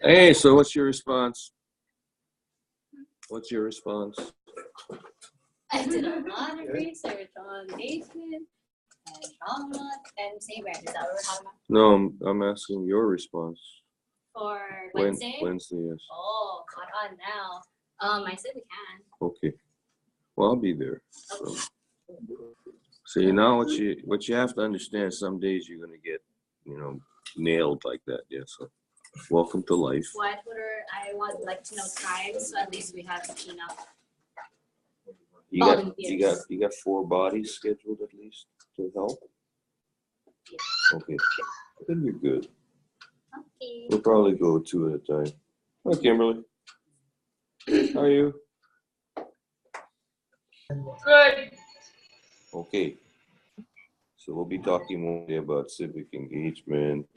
Hey, so what's your response? What's your response? I did a lot of research on engagement and trauma and Sabre. Is that what we're talking about? No, I'm asking your response. For Wednesday? Wednesday, yes. Oh, caught on now. I said we can. Okay. Well, I'll be there. Okay. So you know what you have to understand. Some days you're gonna get, nailed like that. Yeah. So, welcome to life. Well, I told her I would like to know times, so at least we have enough. You got 4 bodies scheduled at least to help. Yeah. Okay. Then you're good. Okay. We'll probably go 2 at a time. Hi, Kimberly. How are you? Good. Okay. So we'll be talking more about civic engagement.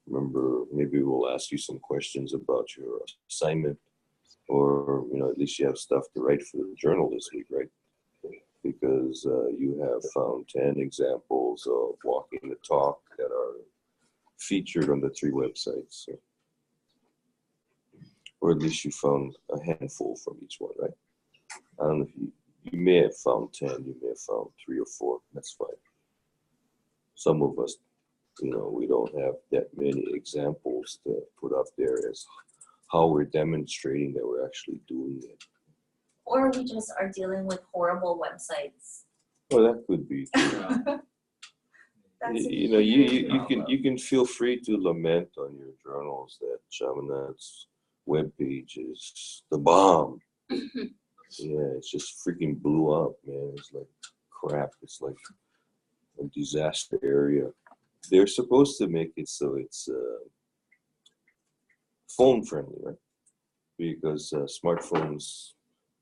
Remember, maybe we'll ask you some questions about your assignment, or at least you have stuff to write for the journal this week, right? Because you have found 10 examples of walking the talk that are featured on the 3 websites. So, or at least you found a handful from each one, right? I don't know if you may have found 10, you may have found 3 or 4, that's fine. Some of us, we don't have that many examples to put up there as how we're demonstrating that we're actually doing it. Or we just are dealing with horrible websites. Well, that could be too. You can feel free to lament on your journals that Chaminad's webpage is the bomb. Yeah, it's just freaking blew up, man. It's like crap. It's like a disaster area. They're supposed to make it so it's phone friendly, right? Because smartphones,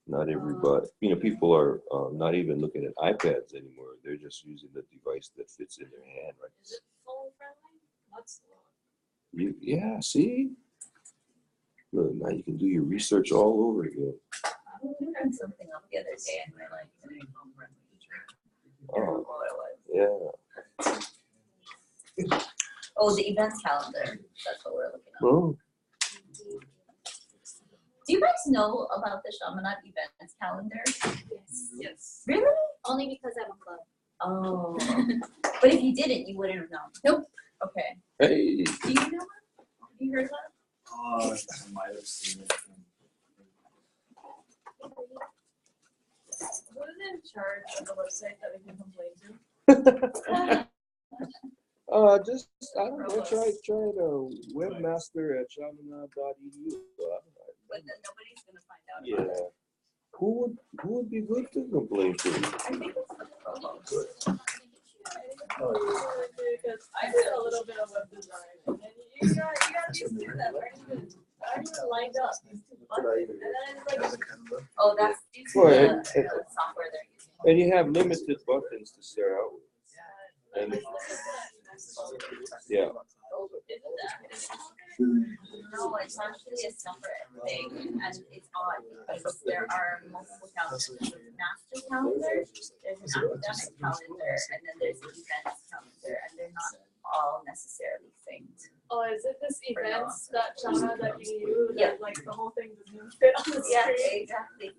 not everybody, people are not even looking at iPads anymore. They're just using the device that fits in their hand, right? Is it phone friendly? What's the Yeah, see? Look, now you can do your research all over again. I learned something up the other day and I like Oh, what it was. Oh, the events calendar. That's what we're looking at. oh, Do you guys know about the Chaminade events calendar? Yes. Yes. Really? Only because I'm a club. Oh. But if you didn't, you wouldn't have known. Nope. Okay. hey. Do you know that? Have you heard that? I might have seen it. Who's in charge of the website that we can complain to? I don't know, try the webmaster at chaminade.edu. But then nobody's gonna find out Yeah. about it. Who would be good to complain to? I think it's the provost. Because I did a little bit of web design, and then you got these things that aren't even lined up. These 2 buttons, and then it's like, Oh, that's due to Well, the software they're using. And you have limited buttons to start out with. And yeah. No, it's actually a separate thing, and it's odd because there are multiple calendars. There's a master calendar, there's an academic calendar, and then there's an events calendar, and they're not all necessarily synced. oh, is it this events that Chana that you use? Yeah. That, like the whole thing doesn't even fit on the Yeah, screen. exactly.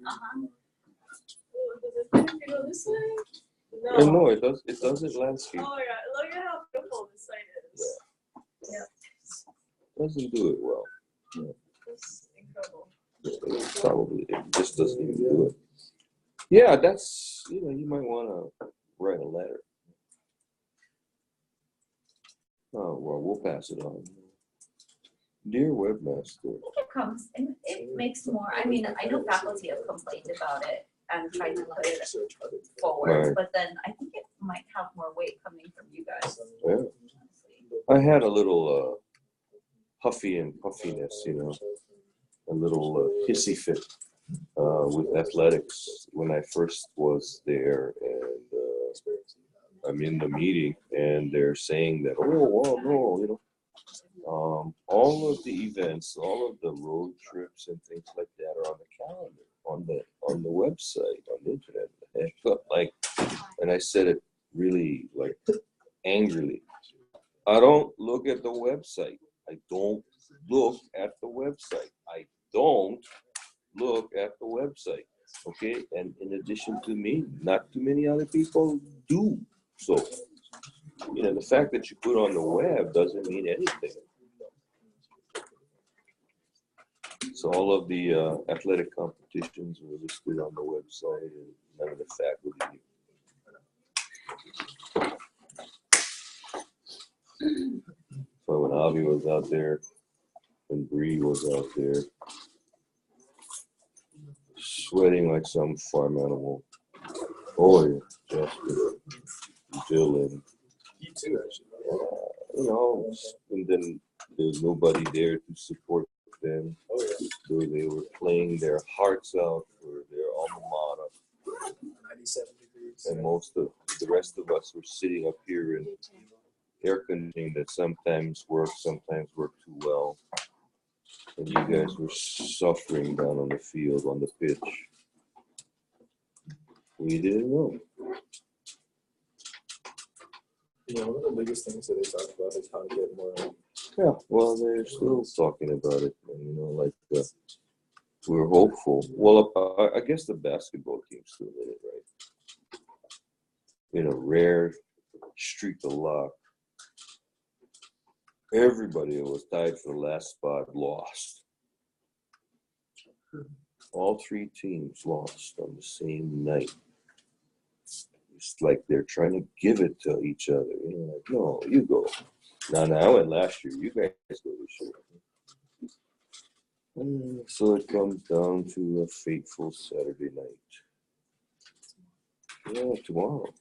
Does it fit if you go this way? No, it doesn't landscape. Oh my god, look at how beautiful this site is. Yeah. Doesn't do it well. It's incredible. It just doesn't even do it. Yeah, that's, you might want to write a letter. Oh, well, we'll pass it on. Dear webmaster. I think it makes more, I mean, I know faculty have complained about it and tried to put it forward, Right. but then I think it might have more weight coming from you guys. Yeah. I had a little huffy and puffiness, a little hissy fit with athletics when I first was there, and I'm in the meeting and they're saying that, oh, well, no, all of the events, all of the road trips and things like that are on the calendar, on the website, on the internet. And I felt like, and I said it really like angrily, I don't look at the website. I don't look at the website. I don't look at the website. Okay, and in addition to me, not too many other people do. So, the fact that you put on the web doesn't mean anything. So all of the athletic competitions were listed on the website, and none of the faculty. So when Avi was out there, and Bree was out there, sweating like some farm animal. Oh yeah, Jasper, Dylan. You too, actually. And then there's nobody there to support them. Oh yeah. So they were playing their hearts out for their alma mater. 97 degrees. And most of the rest of us were sitting up here in air conditioning that sometimes worked too well. And you guys were suffering down on the field, on the pitch. We didn't know. One of the biggest things that they talk about is how to get more. Yeah, well, they're still talking about it. And, we're hopeful. Well, I guess the basketball team's still in it, right? Rare streak of luck. Everybody that was tied for the last spot lost. All three teams lost on the same night. It's like they're trying to give it to each other. No, you go. No, I went last year. You guys go this year. So it comes down to a fateful Saturday night. Yeah, tomorrow.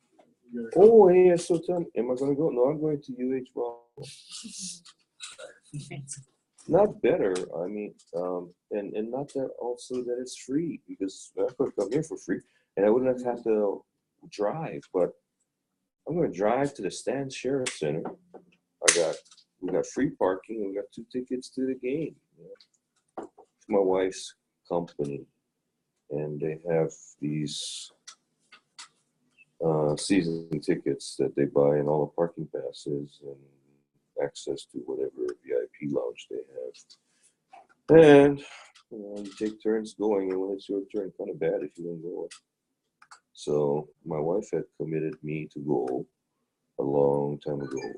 Oh, yeah, so tell me, am I going to go? No, I'm going to UH. Well, not better. I mean, and not that also that it's free, because I could come here for free and I wouldn't have had to drive, but I'm going to drive to the Stan Sheriff Center. We got free parking and we got 2 tickets to the game. It's my wife's company, and they have these season tickets that they buy and all the parking passes and access to whatever VIP lounge they have. And you take turns going, and when it's your turn, kind of bad if you don't go. So my wife had committed me to go a long time ago,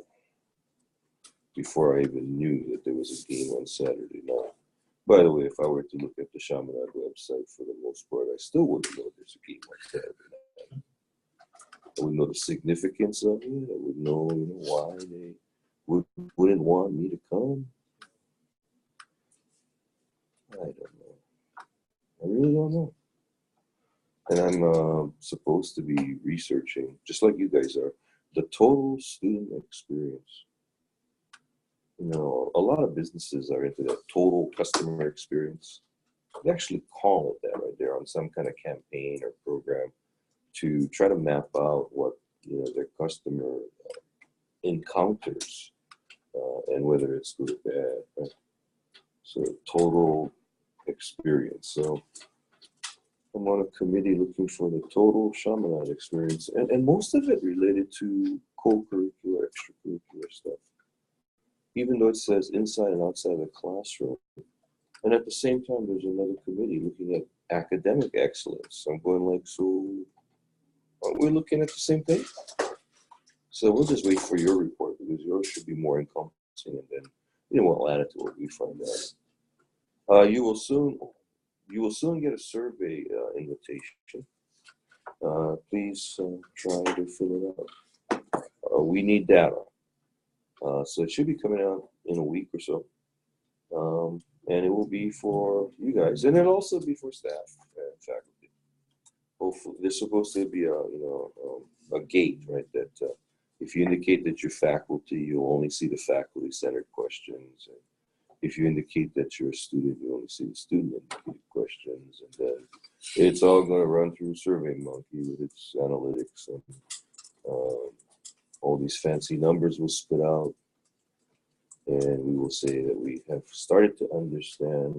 before I even knew that there was a game on Saturday night. By the way, if I were to look at the Chaminade website, for the most part, I still wouldn't know there's a game on Saturday night. I wouldn't know the significance of it. I wouldn't know, why they wouldn't want me to come. I don't know. I really don't know. And I'm supposed to be researching, just like you guys are, the total student experience. A lot of businesses are into that total customer experience. They actually call it that right there on some kind of campaign or program to try to map out what their customer encounters and whether it's good or bad. Right? So total experience. So I'm on a committee looking for the total Chaminade experience, and most of it related to co-curricular, extracurricular stuff. Even though it says inside and outside of the classroom. And at the same time, there's another committee looking at academic excellence. I'm going so aren't we looking at the same thing? So we'll just wait for your report, because yours should be more encompassing, and then we'll add it to what we find out. You will soon get a survey invitation. Please try to fill it out. We need data. So it should be coming out in a week or so. And it will be for you guys, and it'll also be for staff and faculty. Hopefully, there's supposed to be a gate, right? That if you indicate that you're faculty, you'll only see the faculty-centered questions. And if you indicate that you're a student, you only see the student-indicated questions. And then it's all going to run through SurveyMonkey with its analytics, and all these fancy numbers will spit out. And we will say that we have started to understand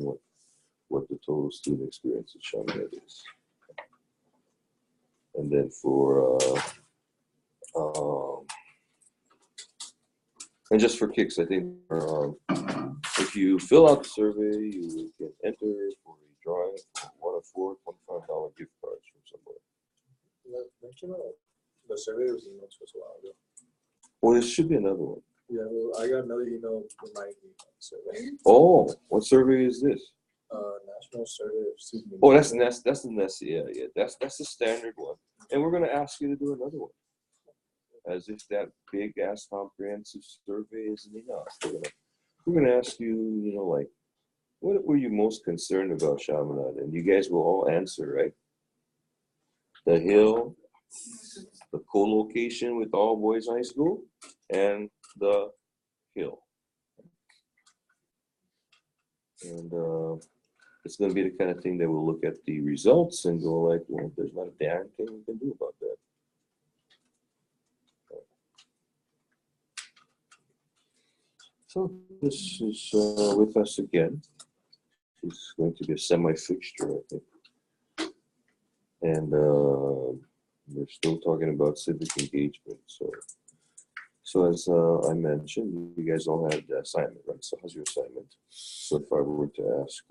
what the total student experience at Chaminade is. And then for And just for kicks, I think if you fill out the survey, you can enter for a drawing for one of four $25 gift cards from somebody. The survey was emailed to us a while ago. Well, there should be another one. Yeah, well, I got another email reminding me of the survey. Oh, what survey is this? National Survey of Student Oh, Engagement. that's the nest. Yeah, that's the standard one. And we're gonna ask you to do another one, as if that big ass comprehensive survey isn't enough. We're gonna ask you, like, what were you most concerned about, Chaminade? And you guys will all answer, right? The hill, the co-location with all boys high school, and the hill. And it's going to be the kind of thing that we'll look at the results and go like, well, there's not a damn thing we can do about that. So this is with us again. It's going to be a semi-fixture, I think. And we're still talking about civic engagement. So as I mentioned, you guys all had the assignment, right? So how's your assignment? So if I were to ask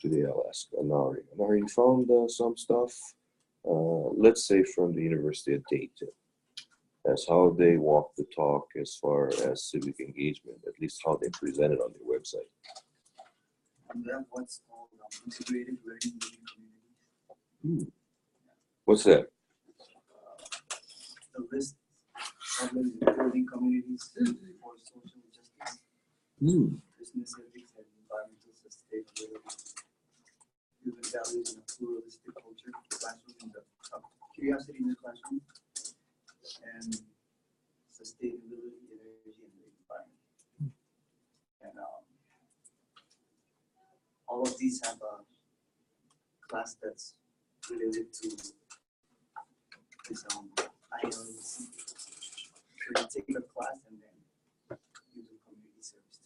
today, I'll ask Anari. Anari, you found some stuff, let's say from the University of Dayton, as how they walk the talk as far as civic engagement, at least how they present it on their website. And we have what's called integrated learning living communities. What's that? The list of learning communities for social justice, business ethics, and environmental sustainability. Human values in a pluralistic culture, classroom in the curiosity in the classroom, and sustainability, energy, and the environment. And all of these have a class that's related to this ILC. So you take the class and then you do community service.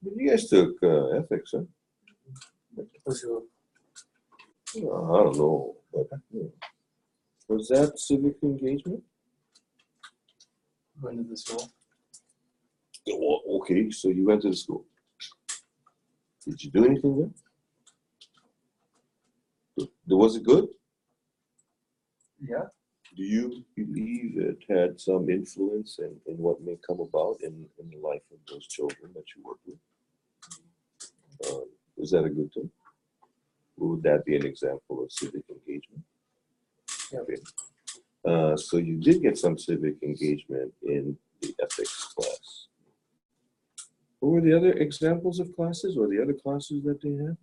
You guys took ethics, huh? I don't know, but was that civic engagement? Going to the school. Oh, okay, so you went to the school. Did you do anything there? Was it good? Yeah. Do you believe it had some influence in what may come about in the life of those children that you work with? Is that a good thing? Would that be an example of civic engagement? Yeah. Okay. So you did get some civic engagement in the ethics class. What were the other examples of classes or the other classes that they had?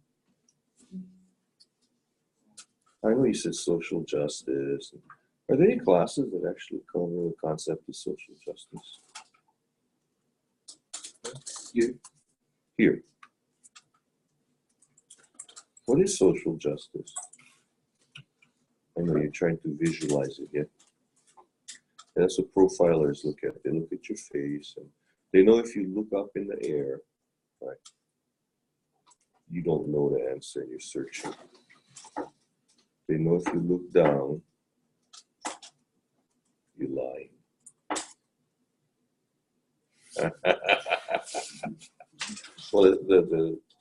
I know you said social justice. Are there any classes that actually cover the concept of social justice? Here. What is social justice? I know you're trying to visualize it, yeah? That's what profilers look at. They look at your face and they know if you look up in the air, right, you don't know the answer and you're searching. They know if you look down, you're lying. Well,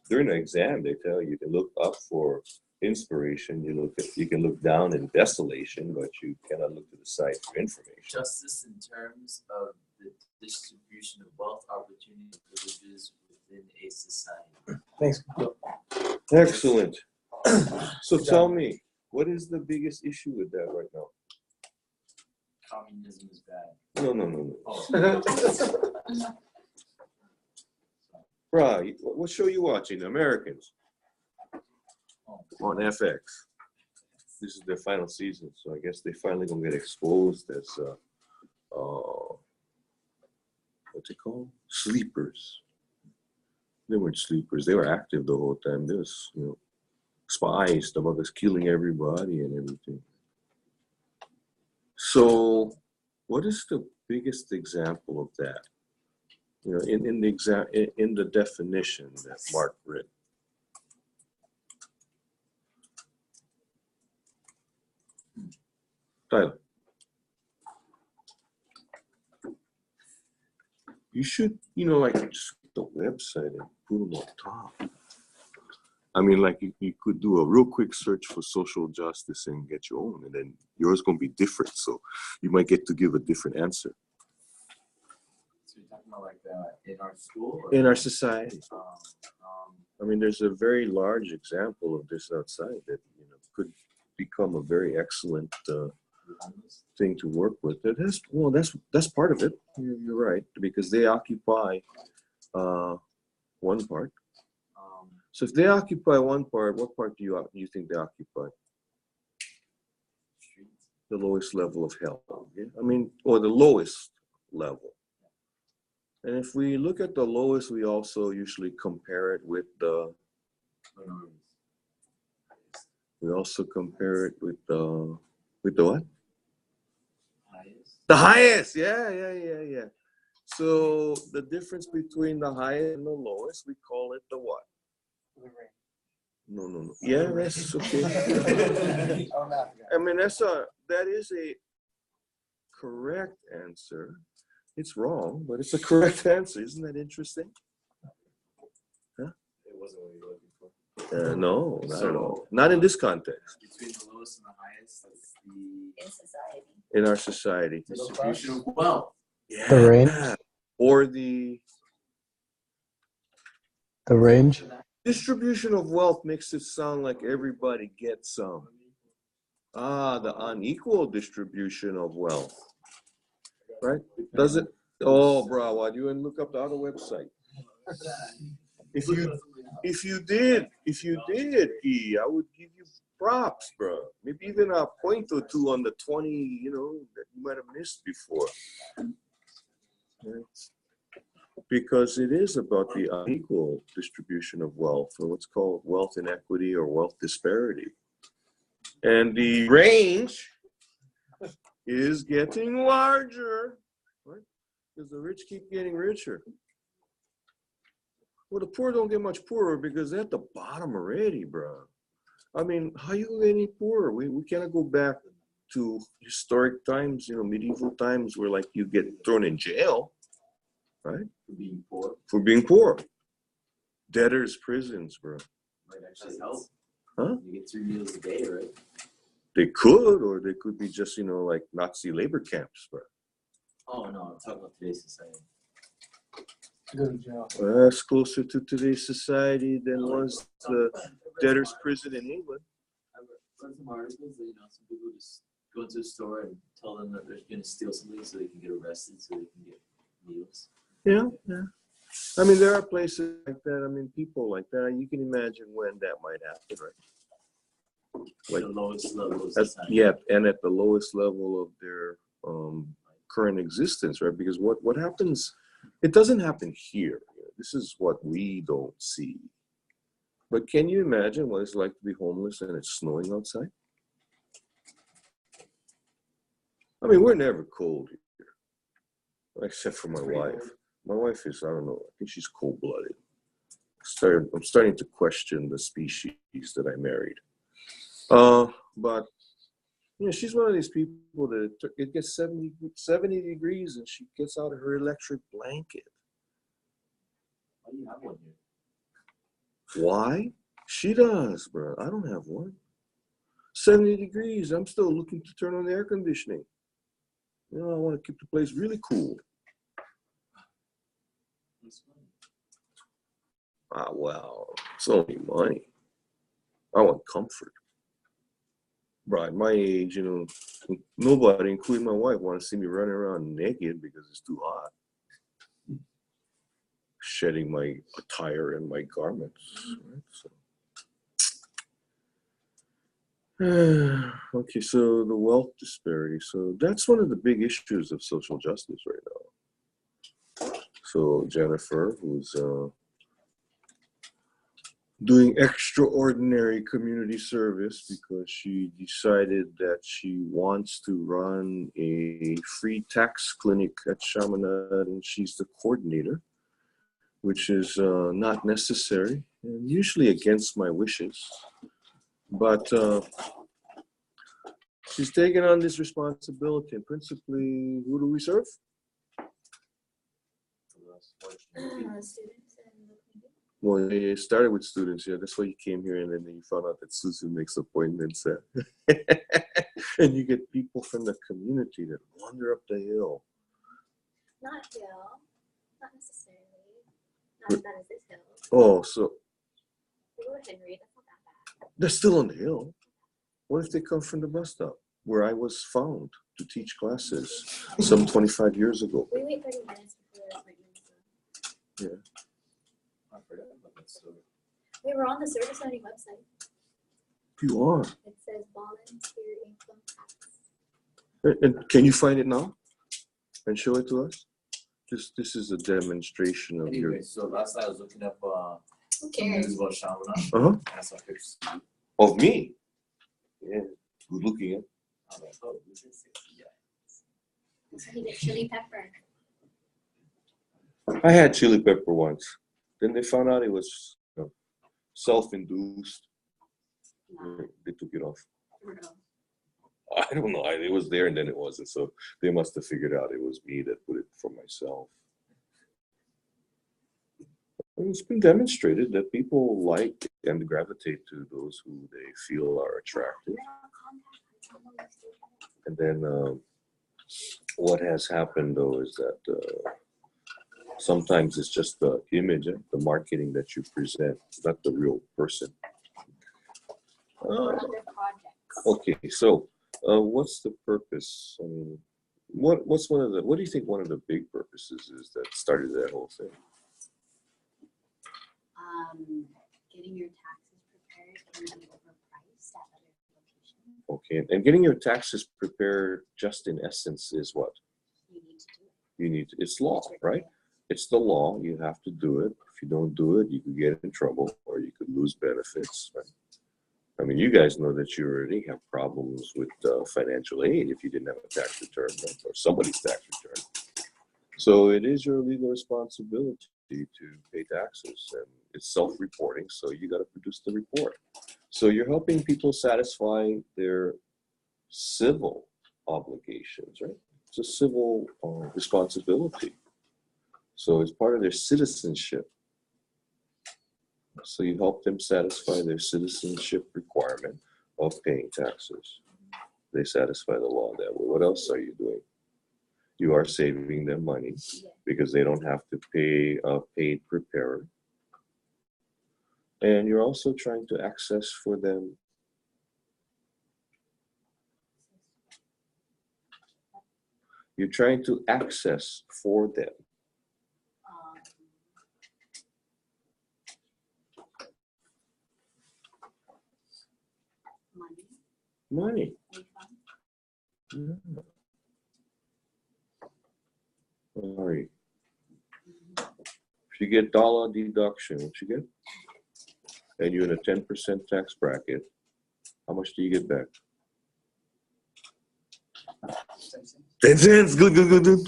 during the exam, they tell you to look up for inspiration. You can look down in desolation, but you cannot look to the side for information. Justice in terms of the distribution of wealth, opportunity, privileges within a society. Thanks. Excellent. So tell me, what is the biggest issue with that right now? Communism is bad. No. Oh. Right. What show you watching? Americans. On FX. This is their final season, so I guess they finally gonna get exposed as what's it called? Sleepers. They weren't sleepers. They were active the whole time. They was, spies about us killing everybody and everything. So, what is the biggest example of that? In the definition that Mark read. Tyler. You should, like just get the website and put them on top. I mean, like you could do a real quick search for social justice and get your own, and then yours gonna be different. So you might get to give a different answer. So you're talking about like in our school? In our society. Um, I mean, there's a very large example of this outside that could become a very excellent thing to work with. That's part of it. You're right, because they occupy one part. So if they occupy one part, what part do you think they occupy? The lowest level of health. Yeah? I mean, or the lowest level. And if we look at the lowest, we also usually compare it with the. We also compare it with the what? highest. The highest. Yeah. So the difference between the highest and the lowest, we call it the what? No. Yeah, that's okay. I mean, that is a correct answer. It's wrong, but it's a correct answer. Isn't that interesting? It wasn't what you were looking for. No, not at all. Not in this context. Between the lowest and the highest, that's the In society. In our society. distribution of wealth. Yeah. The range? Or the range? distribution of wealth makes it sound like everybody gets some. The unequal distribution of wealth. Right? Does it? Oh, bro, why do you look up the other website? If you did, E, I would give you props, bro. Maybe even a point or two on the 20, that you might have missed before. Right? Because it is about the unequal distribution of wealth, or what's called wealth inequity or wealth disparity. And the range is getting larger, right? Because the rich keep getting richer. Well, the poor don't get much poorer because they're at the bottom already, bro. I mean, how you get any poorer? We cannot go back to historic times, medieval times where like you get thrown in jail, right? For being poor. For being poor. Debtors' prisons, bro. Might actually help. Huh? You get 3 meals a day, right? They could, or they could be just, like Nazi labor camps, bro. Oh no, I'm talking about today's society. Well, that's closer to today's society than was the debtors' prison in England. I read some articles that some people just go into a store and tell them that they're going to steal something so they can get arrested, so they can get meals. Yeah. I mean, there are places like that. I mean, people like that. You can imagine when that might happen, right? Like, the lowest level of at, society. yeah, and at the lowest level of their current existence, right? Because what happens, it doesn't happen here. This is what we don't see. But can you imagine what it's like to be homeless and it's snowing outside? I mean, we're never cold here, except for my wife. My wife is, I don't know, I think she's cold-blooded. I'm starting to question the species that I married. But she's one of these people that it gets 70 degrees and she gets out of her electric blanket. Why do you have one here? Why? She does, bro. I don't have one. 70 degrees. I'm still looking to turn on the air conditioning. I want to keep the place really cool. Well, it's only money. I want comfort. Bro, at my age, nobody, including my wife, want to see me running around naked because it's too hot. Shedding my attire and my garments. Right? Okay, so the wealth disparity. So that's one of the big issues of social justice right now. So Jennifer, who's doing extraordinary community service because she decided that she wants to run a free tax clinic at Chaminade, and she's the coordinator, which is not necessary and usually against my wishes. But she's taken on this responsibility, and principally, who do we serve? Students and the community. Well, it started with students, yeah. That's why you came here, and then you found out that Susan makes appointments. And you get people from the community that wander up the hill. Not hill, not necessarily. Not as bad as this hill. Oh, so We go to Henry, that's not that bad. they're still on the hill. What if they come from the bus stop where I was found to teach classes some 25 years ago? We wait 30 minutes before the appointment. So. I forgot about that story. We were on the service learning website. You are. It says volunteer income tax. And can you find it now and show it to us? This is a demonstration of your. Anyway, so last night I was looking up Who some cares? news about Chaminade. Uh-huh. I saw pictures. Of me. Yeah. Good looking. I'm like, oh, this is sexy guy. He did chili pepper. I had chili pepper once. Then they found out it was self-induced. They took it off. I don't know. It was there and then it wasn't. So they must have figured out it was me that put it for myself. And it's been demonstrated that people like and gravitate to those who they feel are attractive. And then what has happened though is that sometimes it's just the image, the marketing that you present, not the real person. Other projects. Okay, so what's the purpose? I mean, what do you think one of the big purposes is that started that whole thing? Getting your taxes prepared can be overpriced at other locations. Okay, and getting your taxes prepared just in essence is what? You need to do it. It's law, right? It's the law. You have to do it. If you don't do it, you could get in trouble or you could lose benefits, right? I mean, you guys know that you already have problems with financial aid if you didn't have a tax return, right? Or somebody's tax return. So it is your legal responsibility to pay taxes, and it's self-reporting, so you got to produce the report. So you're helping people satisfy their civil obligations, right? It's a civil responsibility. So it's part of their citizenship. So you help them satisfy their citizenship requirement of paying taxes. They satisfy the law that way. What else are you doing? You are saving them money because they don't have to pay a paid preparer. And you're also trying to access for them. You're trying to access for them. Money. Yeah. Sorry. If you get dollar deduction, what you get? And you're in a 10% tax bracket, how much do you get back? 10 cents. Good.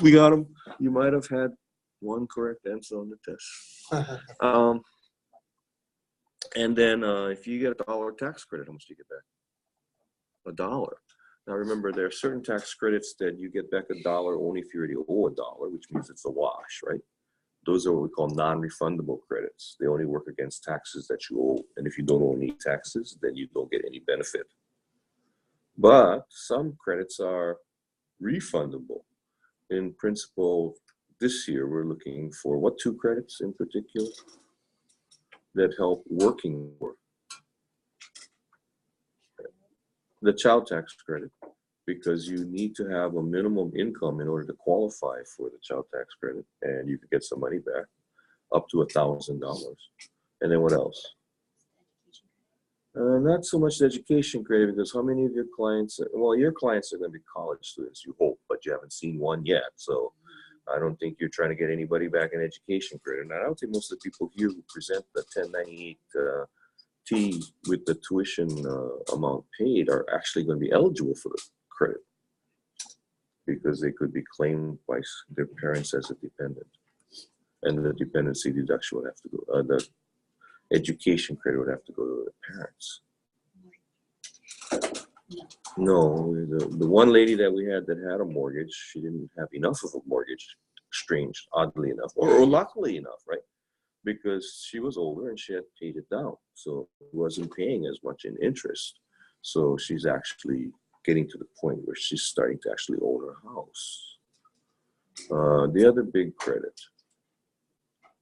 We got them. You might have had one correct answer on the test. And then if you get a dollar tax credit, how much do you get back? $1. Now remember, there are certain tax credits that you get back $1 only if you already owe $1, which means it's a wash, right? Those are what we call non-refundable credits. They only work against taxes that you owe. And if you don't owe any taxes, then you don't get any benefit. But some credits are refundable. In principle, this year we're looking for what 2 credits in particular that help working poor? The child tax credit, because you need to have a minimum income in order to qualify for the child tax credit, and you could get some money back up to $1,000. And then what else? Not so much the education credit, because how many of your clients, well, your clients are going to be college students, you hope, but you haven't seen one yet. So I don't think you're trying to get anybody back in education credit. And I don't think most of the people here who present the 1098 T with the tuition amount paid are actually going to be eligible for the credit, because they could be claimed by their parents as a dependent, and the dependency deduction would have to go, the education credit would have to go to the parents. No, the one lady that we had that had a mortgage, she didn't have enough of a mortgage exchanged, oddly enough, or luckily enough, right? Because she was older and she had paid it down, so wasn't paying as much in interest. So she's actually getting to the point where she's starting to actually own her house. The other big credit,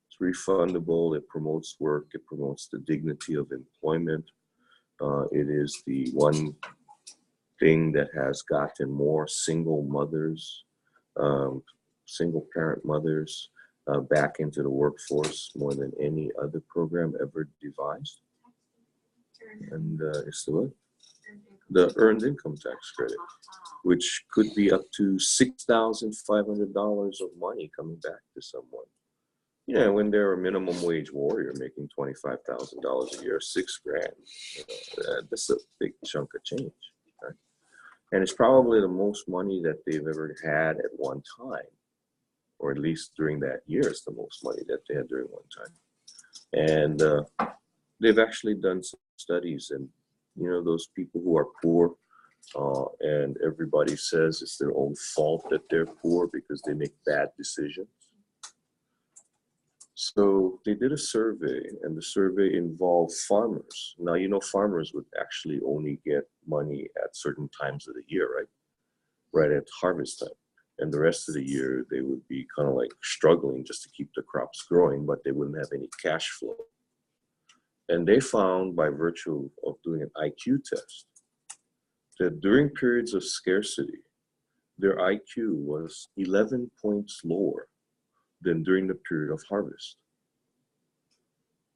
it's refundable, it promotes work, it promotes the dignity of employment. It is the one thing that has gotten more single mothers, single parent mothers back into the workforce more than any other program ever devised. And it's the earned income tax credit, which could be up to $6,500 of money coming back to someone. You know, when they're a minimum wage warrior making $25,000 a year, $6,000, that's a big chunk of change. Right? And it's probably the most money that they've ever had at one time, or at least during that year, it's the most money that they had during one time. And they've actually done some studies, and you know, those people who are poor, and everybody says it's their own fault that they're poor because they make bad decisions. So they did a survey, and the survey involved farmers. Now, you know, farmers would actually only get money at certain times of the year, right? Right at harvest time. And the rest of the year, they would be kind of like struggling just to keep the crops growing, but they wouldn't have any cash flow. And they found, by virtue of doing an IQ test, that during periods of scarcity, their IQ was 11 points lower than during the period of harvest.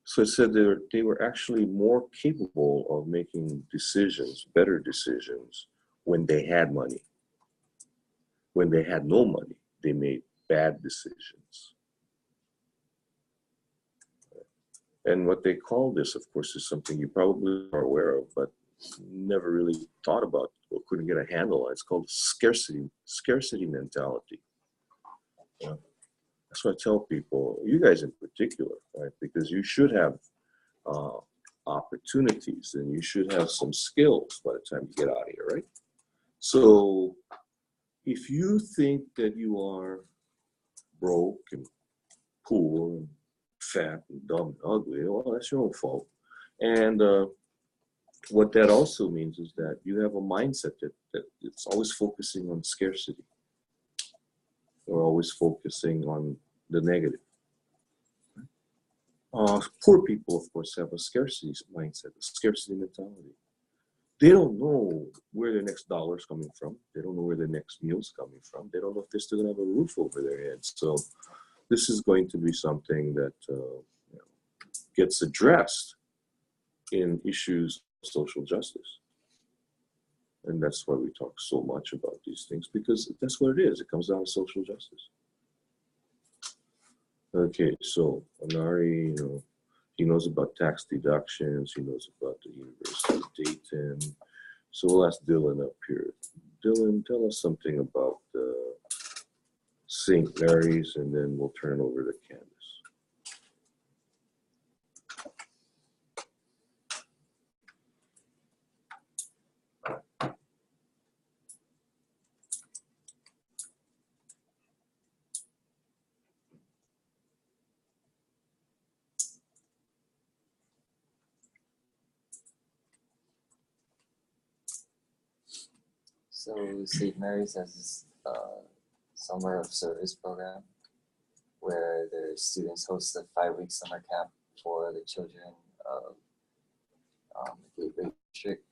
So it said they were actually more capable of making decisions, better decisions, when they had money. When they had no money, they made bad decisions. And what they call this, of course, is something you probably are aware of, but never really thought about or couldn't get a handle on. It's called scarcity mentality. You know, that's what I tell people, you guys in particular, right? Because you should have opportunities and you should have some skills by the time you get out of here, right? So if you think that you are broke and poor and fat and dumb and ugly, well, that's your own fault. And what that also means is that you have a mindset that it's always focusing on scarcity. Or always focusing on the negative. Poor people, of course, have a scarcity mindset, a scarcity mentality. They don't know where their next dollar is coming from. They don't know where their next meal is coming from. They don't know if they're still going to have a roof over their heads. So this is going to be something that gets addressed in issues of social justice. And that's why we talk so much about these things, because that's what it is. It comes down to social justice. Okay, so Anari, you know, he knows about tax deductions. He knows about the University of Dayton. So we'll ask Dylan up here. Dylan, tell us something about St. Mary's, and then we'll turn it over to Candace. So St. Mary's has this summer of service program where their students host a 5-week summer camp for the children of the Gateway District,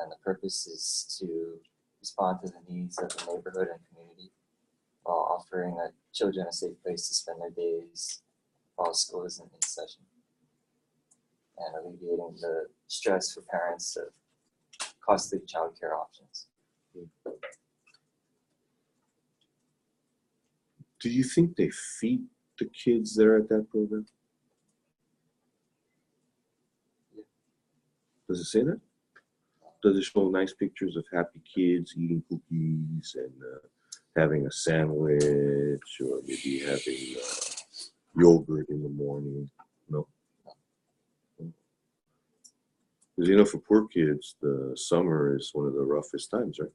and the purpose is to respond to the needs of the neighborhood and community while offering the children a safe place to spend their days while school isn't in session, and alleviating the stress for parents of costly childcare options. Do you think they feed the kids there at that program? Yeah. Does it say that? Does it show nice pictures of happy kids eating cookies and having a sandwich, or maybe having yogurt in the morning? No? Because, you know, for poor kids, the summer is one of the roughest times, right?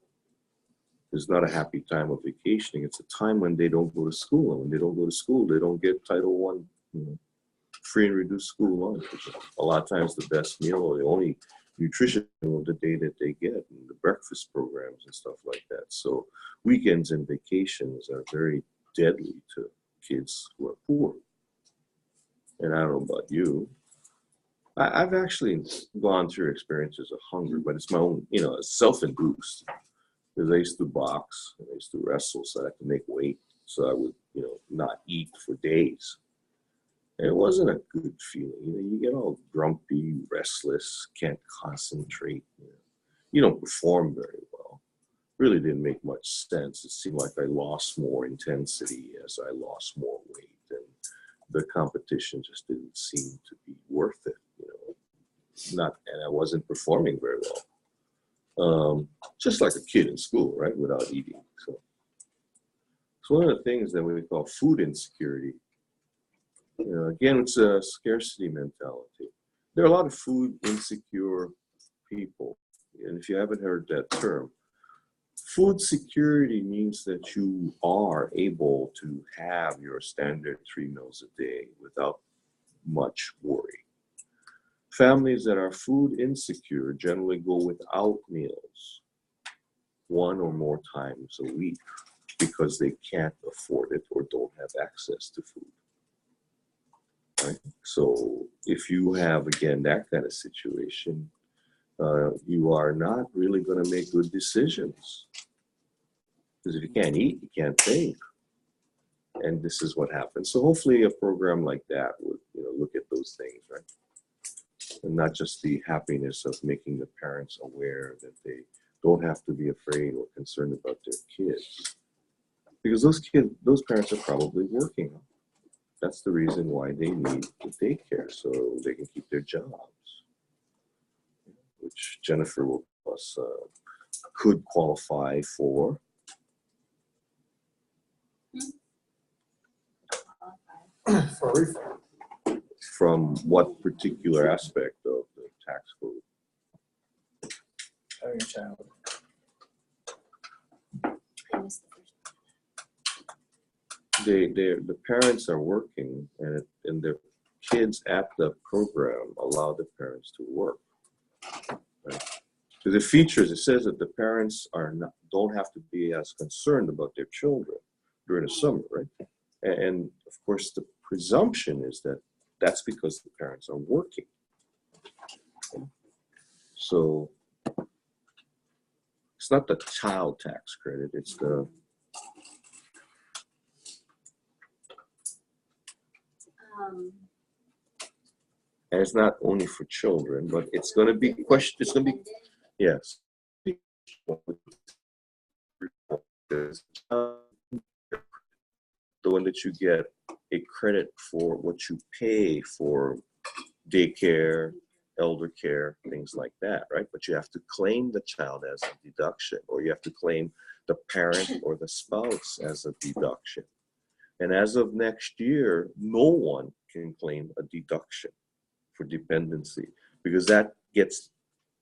It's not a happy time of vacationing. It's a time when they don't go to school. And when they don't go to school, they don't get Title I, you know, free and reduced school lunch. Which is a lot of times the best meal or the only nutrition meal of the day that they get, and the breakfast programs and stuff like that. So weekends and vacations are very deadly to kids who are poor. And I don't know about you. I've actually gone through experiences of hunger, but it's my own, you know, it's self-induced. Because I used to box, and I used to wrestle, so I had to make weight. So I would, you know, not eat for days. And it wasn't a good feeling. You know, you get all grumpy, restless, can't concentrate. You don't perform very well. Really didn't make much sense. It seemed like I lost more intensity as I lost more weight. And the competition just didn't seem to be worth it, you know. And I wasn't performing very well. Just like a kid in school, right, without eating. So it's one of the things that we call food insecurity. You know, again, it's a scarcity mentality. There are a lot of food insecure people. And if you haven't heard that term, food security means that you are able to have your standard 3 meals a day without much worry. Families that are food insecure generally go without meals 1 or more times a week because they can't afford it or don't have access to food. Right? So if you have, again, that kind of situation, you are not really going to make good decisions. Because if you can't eat, you can't think. And this is what happens. So hopefully a program like that would, you know, look at those things, right? And not just the happiness of making the parents aware that they don't have to be afraid or concerned about their kids. Because those parents are probably working. That's the reason why they need the daycare, so they can keep their jobs, which Jennifer will plus could qualify for. For refund. From what particular aspect of the tax code? Having a child. I missed the first The parents are working, and their kids at the program allow the parents to work. Right? So the features, it says that the parents don't have to be as concerned about their children during the summer, right? And of course, the presumption is that that's because the parents are working. So it's not the child tax credit, it's the and it's not only for children, but it's going to be question. It's going to be yes. The one that you get a credit for what you pay for daycare, elder care, things like that, right? But you have to claim the child as a deduction, or you have to claim the parent or the spouse as a deduction. And as of next year, no one can claim a deduction for dependency because that gets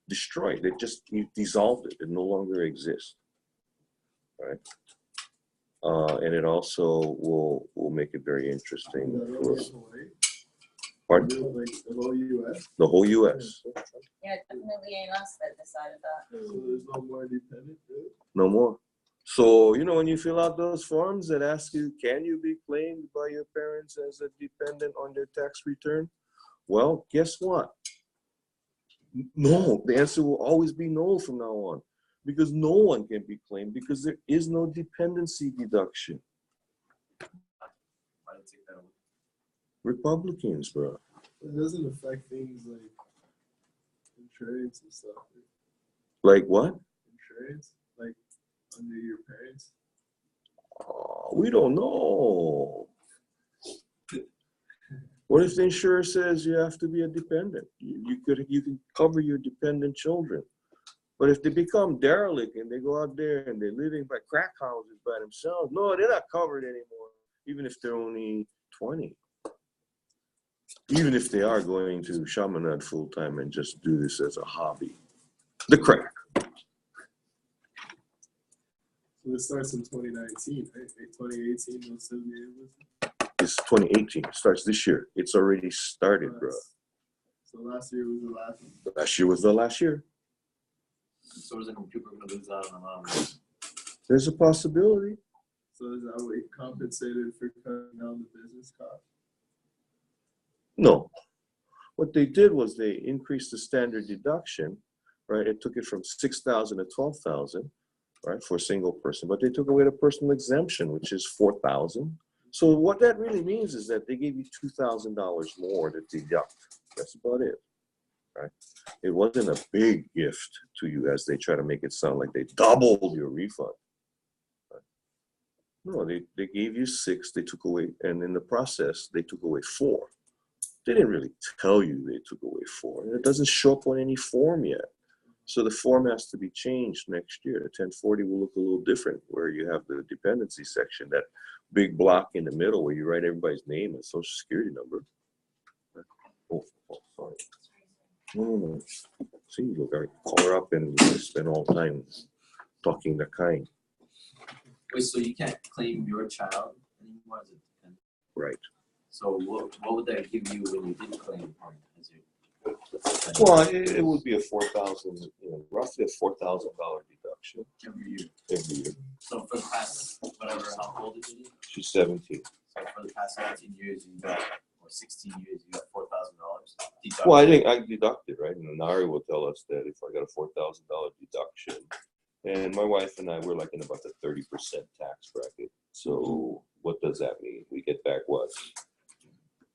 destroyed. You dissolved it. It no longer exists, right? And it also will make it very interesting for pardon? The whole US? The whole U.S. Yeah, it definitely ain't us that decided that. So there's no more dependent, really? No more. So, you know, when you fill out those forms that ask you, can you be claimed by your parents as a dependent on their tax return? Well, guess what? No, the answer will always be no from now on, because no one can be claimed because there is no dependency deduction. Why did you take that away? Republicans, bro. It doesn't affect things like insurance and stuff. Like what? Insurance, like under your parents. Oh, we don't know. What if the insurer says you have to be a dependent? You can cover your dependent children. But if they become derelict and they go out there and they're living by crack houses by themselves, no, they're not covered anymore, even if they're only 20. Even if they are going to Chaminade full time and just do this as a hobby. The crack. So So it starts in 2019, right? 2018, no 78 was. It's 2018. It starts this year. It's already started, bro. So last year was the last one. Last year was the last year. So is it when people are gonna lose out on a lot of money? There's a possibility. So is that way compensated for cutting down the business cost? No. What they did was they increased the standard deduction, right? It took it from 6,000 to 12,000, right, for a single person. But they took away the personal exemption, which is 4,000. So what that really means is that they gave you $2,000 more to deduct. That's about it, right? It wasn't a big gift to you as they try to make it sound like they doubled your refund. Right? No, they gave you 6, they took away, and in the process, they took away 4. They didn't really tell you they took away 4. And it doesn't show up on any form yet. So the form has to be changed next year. The 1040 will look a little different, where you have the dependency section, that big block in the middle where you write everybody's name and social security number. Oh, sorry. No. See, look, I call her up and spend all time talking the kind. Wait, so you can't claim your child anymore as a dependent? Right. So what would that give you when you did claim him as your dependent? Well, it would be a 4,000, roughly a $4,000 deduction Every year. every year. So for the past, whatever, how old is she? She's 17. So for the past 17 years, you got, or 16 years, you got $4,000. Well, I think I deducted, right? And Nari will tell us that if I got a $4,000 deduction, and my wife and I, we're like in about the 30% tax bracket. So what does that mean? We get back what?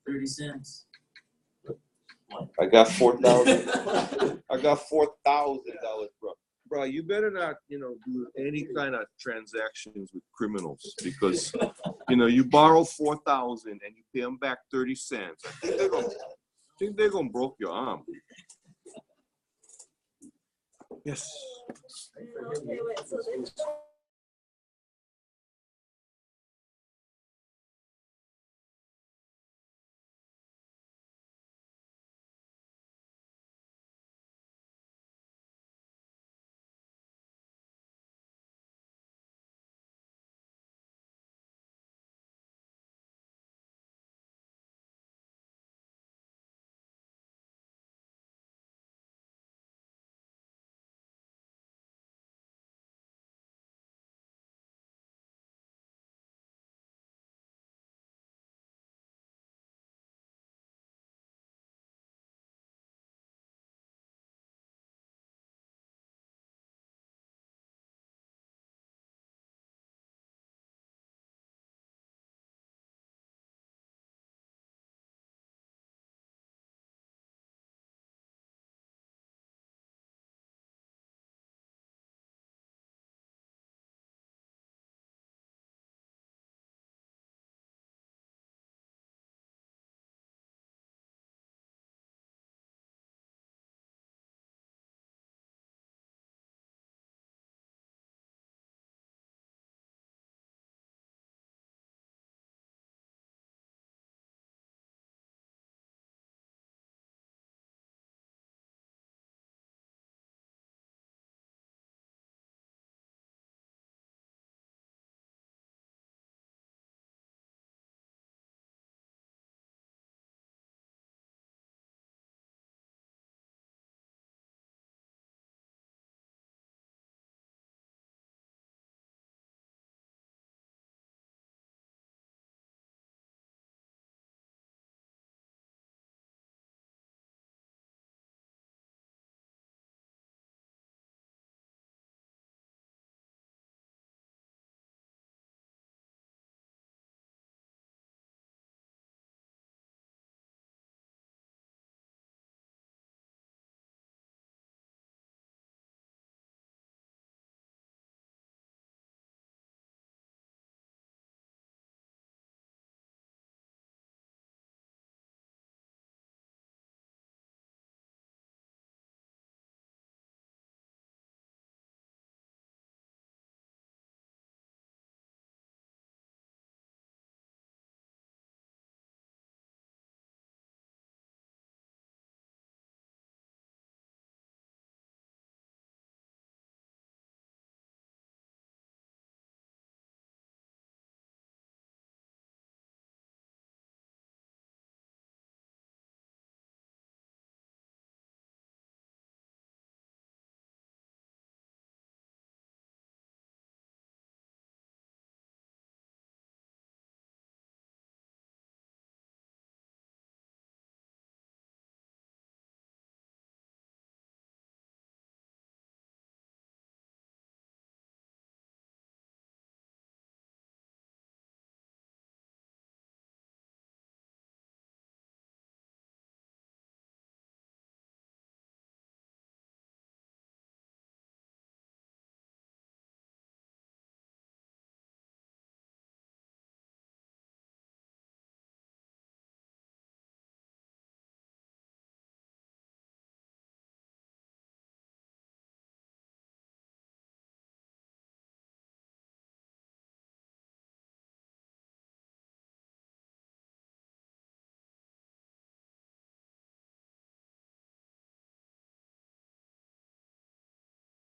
30 cents. I got 4,000. I got $4,000, bro. Bro, you better not, do any kind of transactions with criminals, because, you borrow 4,000 and you pay them back 30 cents. I think they're gonna break your arm. Yes. Okay, wait, so this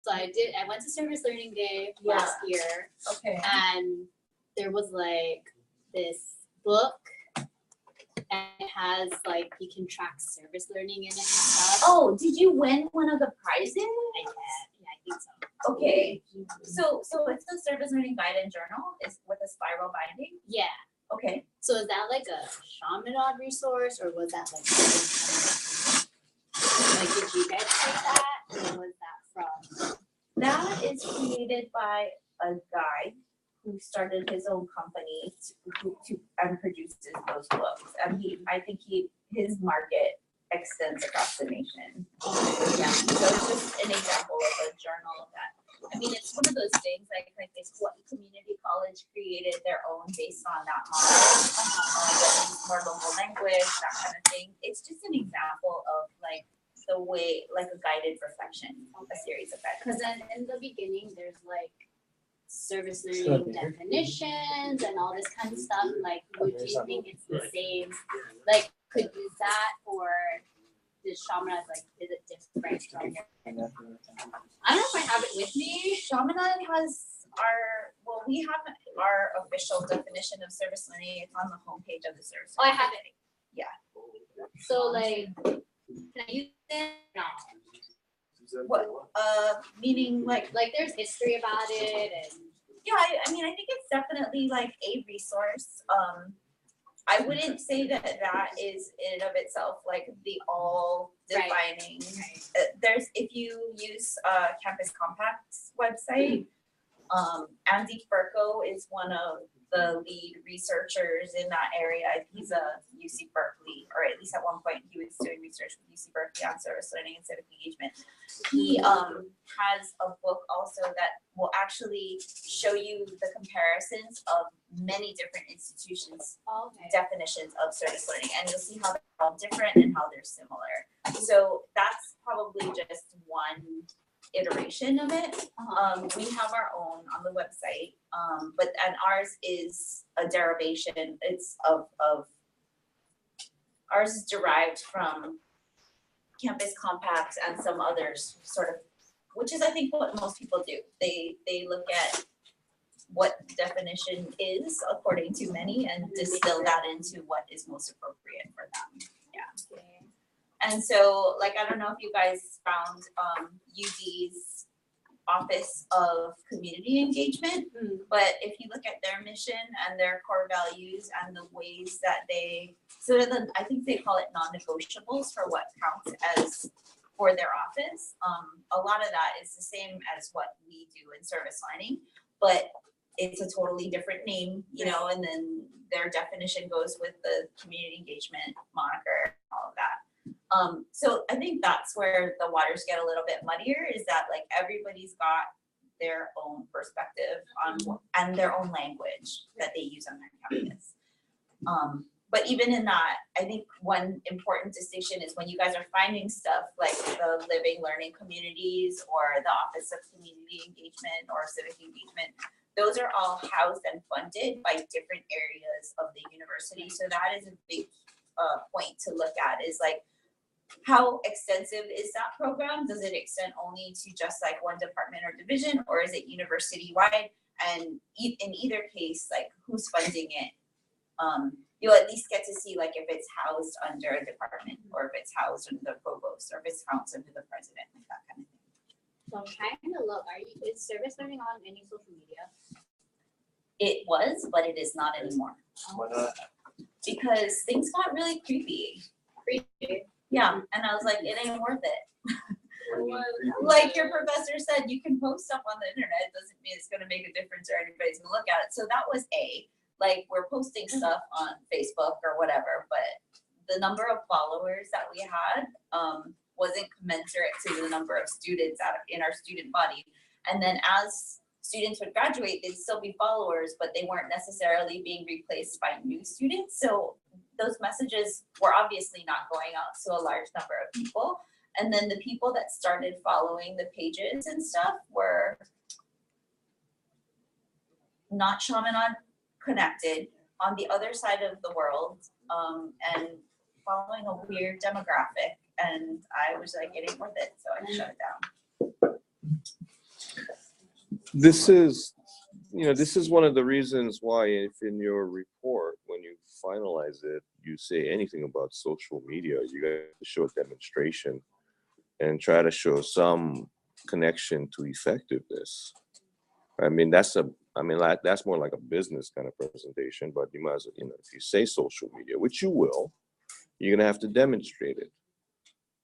So I went to Service Learning Day last year, Okay. and there was like this book, and it has like, you can track service learning in it and stuff. Oh, did you win one of the prizes? I did. Yeah, I think so. Okay. So it's the Service Learning Guide and Journal. It's with a spiral binding. Yeah. Okay. So is that like a Chaminade resource, or was that like did you guys create that? Or was that from? That is created by a guy who started his own company and produces those books. And I think his market extends across the nation. Yeah. So it's just an example of a journal that, I mean, it's one of those things like this community college created their own based on that model, more local language, that kind of thing. It's just an example of like the way, like a guided reflection, a series of guided. Because then in the beginning, there's like service learning definitions and all this kind of stuff. Like, would you think it's the same? Like, could use that, or does Chaminade, like, is it different from? I don't know if I have it with me. Chaminade has we have our official definition of service learning. It's on the homepage of the service. Oh, I have it. Yeah. So like, can I use it? No. What? Meaning like there's history about it, and yeah, I mean, I think it's definitely like a resource. I wouldn't say that is in and of itself like the all defining. Right. There's, if you use Campus Compact's website, Andy Furco is one of the lead researchers in that area. He's a UC Berkeley, or at least at one point he was doing research with UC Berkeley on service learning and civic engagement. He has a book also that will actually show you the comparisons of many different institutions' definitions of service learning, and you'll see how they're all different and how they're similar. So that's probably just one iteration of it. We have our own on the website, and ours is a derivation. It's of ours is derived from Campus Compact and some others, sort of, which is I think what most people do. They look at what definition is according to many and distill that into what is most appropriate for them. Yeah. Okay. And so, like, I don't know if you guys found UD's Office of Community Engagement, but if you look at their mission and their core values and the ways that I think they call it non-negotiables for what counts as for their office. A lot of that is the same as what we do in service lining, but it's a totally different name, you know, and then their definition goes with the community engagement moniker, all of that. So I think that's where the waters get a little bit muddier, is that like everybody's got their own perspective on and their own language that they use on their campus. But even in that, I think one important distinction is when you guys are finding stuff like the living learning communities or the Office of Community Engagement or Civic Engagement, those are all housed and funded by different areas of the university. So that is a big point to look at, is like, how extensive is that program? Does it extend only to just like one department or division, or is it university wide? And in either case, like, who's funding it? You'll at least get to see like if it's housed under a department, or if it's housed under the provost, or if it's housed under the president, like that kind of thing. So I'm trying to look. Is service learning on any social media? It was, but it is not anymore. Why not? Because things got really creepy. Yeah, and I was like, it ain't worth it. Like your professor said, you can post stuff on the internet. It doesn't mean it's going to make a difference or anybody's going to look at it. So that was like, we're posting stuff on Facebook or whatever, but the number of followers that we had wasn't commensurate to the number of students in our student body. And then as students would graduate, they'd still be followers, but they weren't necessarily being replaced by new students. So those messages were obviously not going out to a large number of people. And then the people that started following the pages and stuff were not Chaminade connected, on the other side of the world, and following a weird demographic. And I was like, it ain't worth it, so I shut it down. This is, this is one of the reasons why if in your report, when you finalize it, you say anything about social media, you got to show a demonstration and try to show some connection to effectiveness. I mean, that's more like a business kind of presentation, but you might as well, if you say social media, which you will, you're going to have to demonstrate it.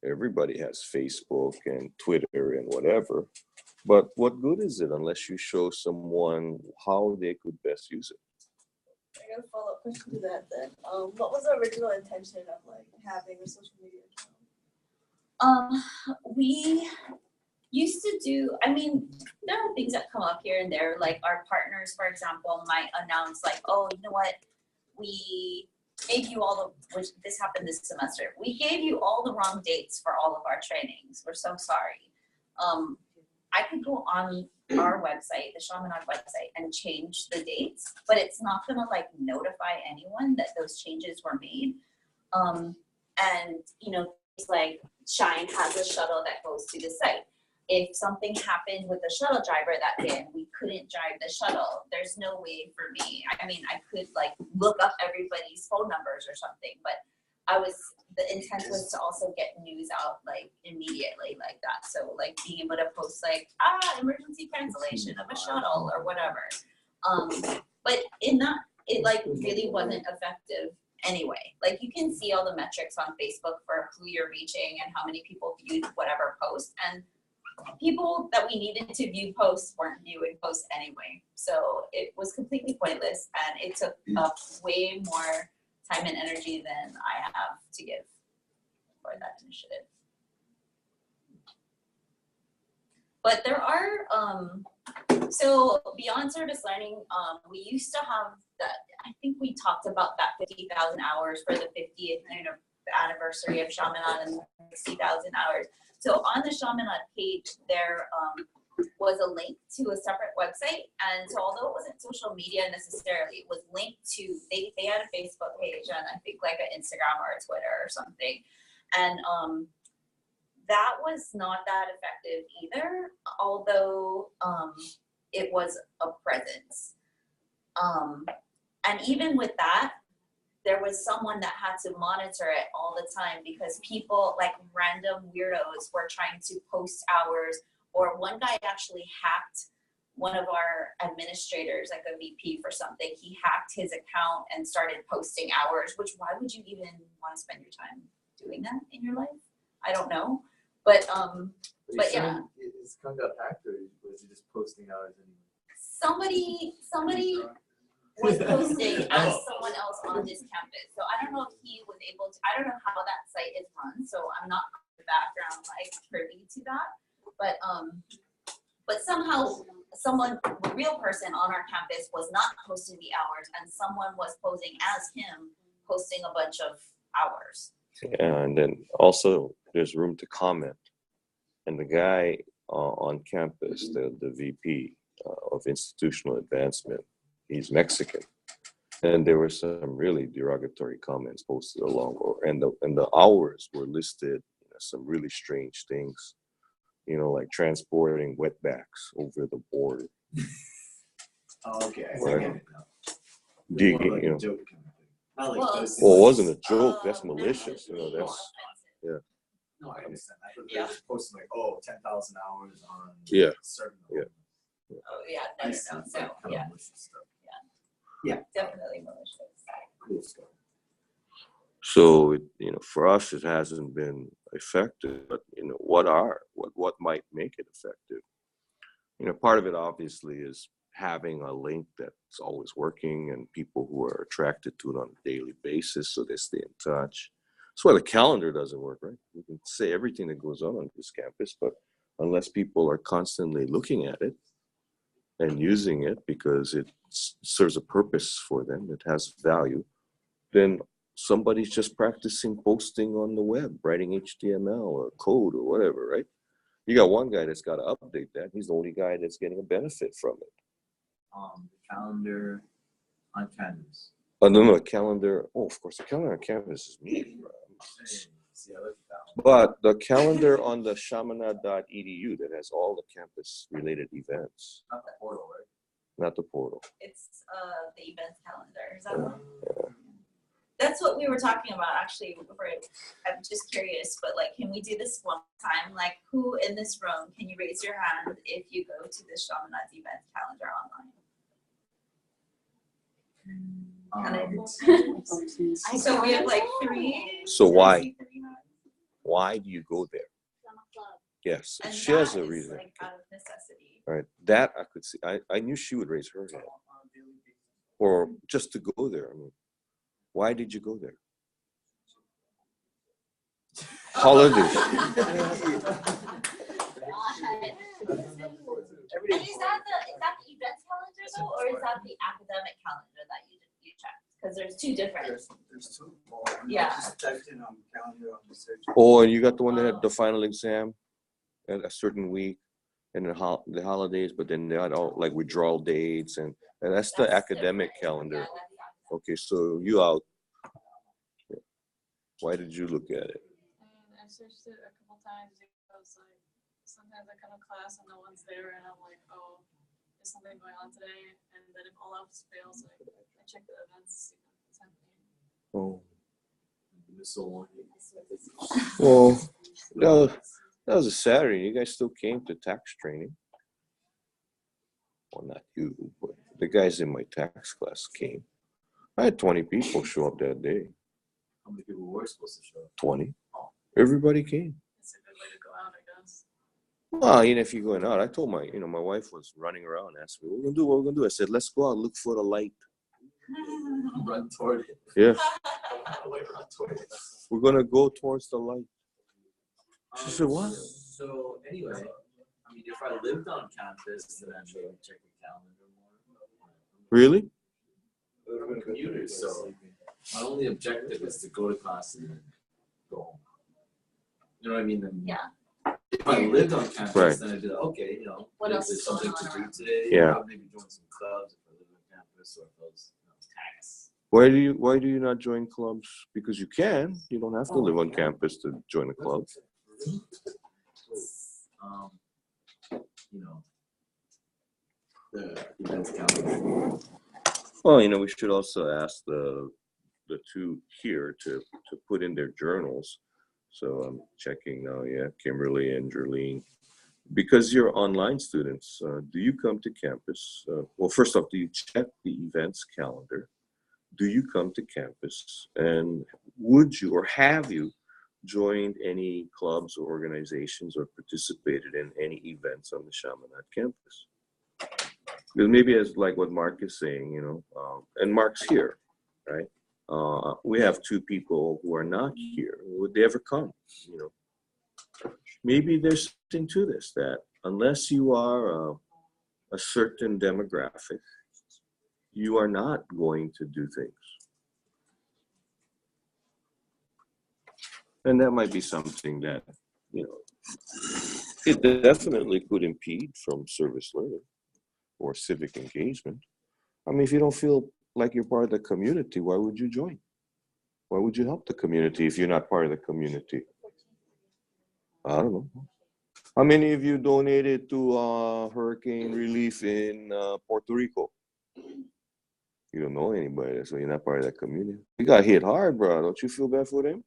Everybody has Facebook and Twitter and whatever. But what good is it unless you show someone how they could best use it? I got a follow-up question to that then. What was the original intention of like having a social media account? We used to do, I mean, there are things that come up here and there, like our partners, for example, might announce like, oh, you know what, we gave you all the, which this happened this semester, we gave you all the wrong dates for all of our trainings. We're so sorry. I could go on our website, the Chaminade website, and change the dates, but it's not gonna like notify anyone that those changes were made. And it's like Shine has a shuttle that goes to the site. If something happened with the shuttle driver that day and we couldn't drive the shuttle, there's no way for me. I mean, I could like look up everybody's phone numbers or something, but the intent was to also get news out like immediately like that. So like being able to post like, emergency cancellation of a shuttle or whatever. But in that, it like really wasn't effective anyway. Like you can see all the metrics on Facebook for who you're reaching and how many people viewed whatever post, and people that we needed to view posts weren't viewing posts anyway. So it was completely pointless, and it took up way more time and energy than I have to give for that initiative. But there are, so beyond service learning, we used to have that, I think we talked about that 50,000 hours for the 50th anniversary of Chaminade and 60,000 hours. So on the Chaminade page, there was a link to a separate website. And so although it wasn't social media necessarily, it was linked to, they had a Facebook page and I think like an Instagram or a Twitter or something. And that was not that effective either, although it was a presence. And even with that, there was someone that had to monitor it all the time because people, like random weirdos, were trying to post hours, or one guy actually hacked one of our administrators, like a VP for something. He hacked his account and started posting hours, which why would you even want to spend your time doing that in your life? I don't know. But yeah. His account got hacked, or was he just posting hours anyway? Somebody was posting as someone else on this campus. So I don't know if he was able to, I don't know how that site is run, so I'm not the background like privy to that. But somehow someone, a real person on our campus was not posting the hours, and someone was posing as him, posting a bunch of hours. Yeah, and then also there's room to comment. And the guy on campus, the VP of institutional advancement, he's Mexican. And there were some really derogatory comments posted along, and the hours were listed, some really strange things, like transporting wetbacks over the border. Oh, okay. Right. Digging, like a joke kind of thing. Not like Well, posting. Well, it wasn't a joke. That's malicious. That's yeah. No, I understand. I thought they were just posting like, 10,000 hours on Yeah. certain. Yeah. Oh yeah, I no, see. no, It's like no, kind yeah, of malicious stuff. definitely malicious. Cool stuff. So for us, it hasn't been effective. But what might make it effective? Part of it obviously is having a link that's always working and people who are attracted to it on a daily basis, so they stay in touch. That's why the calendar doesn't work, right? You can say everything that goes on this campus, but unless people are constantly looking at it and using it because it serves a purpose for them, it has value, then somebody's just practicing posting on the web, writing HTML or code or whatever, right? You got one guy that's got to update that. He's the only guy that's getting a benefit from it. The calendar on Canvas. Oh, no, calendar. Oh, of course, the calendar on campus is me, bro. See, I looked at that one. But the calendar on the chaminade.edu that has all the campus related events, Not the portal, right? not the portal. It's the events calendar. Is that one? That's what we were talking about actually. I'm just curious, but like, can we do this one time? Like, who in this room can you raise your hand if you go to the Chaminade events calendar online? So we have like 3. So why? I see 3 hands. Why do you go there? I'm a club. Yes, And she has that a is, reason. like, out of necessity. All right, that I could see. I knew she would raise her hand, or just to go there. I mean, why did you go there? Holiday. God. And is that the events calendar though, or is that the academic calendar that you check? Because there's 2 different. There's 2. Yeah. Just typed in on calendar on the search. Oh, and you got the one that had the final exam at a certain week, and the holidays, but then they had all like withdrawal dates, and that's the academic calendar. Yeah, that's the academic. Okay, so you out. Why did you look at it? I searched it a couple times because like sometimes I come to class and no one's there and I'm like, oh, is something going on today? And then if all else fails, like I check the events, see what's happening. Oh, It was so long. well, that was a Saturday. You guys still came to tax training. Well, not you, but the guys in my tax class came. I had 20 people show up that day. How many people were supposed to show up? 20. Everybody came. It's a good way to go out, I guess. Well, even if you're going out, I told my wife was running around, asked me, what we're gonna do? I said, let's go out, look for the light. Run toward it. Yeah, Run toward it. we're gonna go towards the light. She said, what? So anyway, I mean, if I lived on campus, then I'd maybe check the calendar more. Really? I'm a commuter, so my only objective is to go to class and then go home. You know what I mean? Then Yeah. if I lived on campus, Right. then I'd be like, okay, What if else there's is going something to on do around? today, Yeah. I'll maybe join some clubs if I live on campus, or if I was tax. Why do you not join clubs? Because you can. You don't have to live on campus to join a club. You know, the events calendar. Well, we should also ask the 2 here to put in their journals. So I'm checking now. Yeah, Kimberly and Jerlene. Because you're online students, do you come to campus? Well, first off, do you check the events calendar? Do you come to campus? And would you or have you joined any clubs or organizations or participated in any events on the Chaminade campus? Because maybe as like what Mark is saying, and Mark's here, right? We have 2 people who are not here. Would they ever come? Maybe there's something to this, that unless you are a certain demographic, you are not going to do things. And that might be something that, it definitely could impede from service learning or civic engagement. I mean, if you don't feel like you're part of the community, why would you join? Why would you help the community if you're not part of the community? I don't know. How many of you donated to hurricane relief in Puerto Rico? You don't know anybody, so you're not part of that community. You got hit hard, bro. Don't you feel bad for them?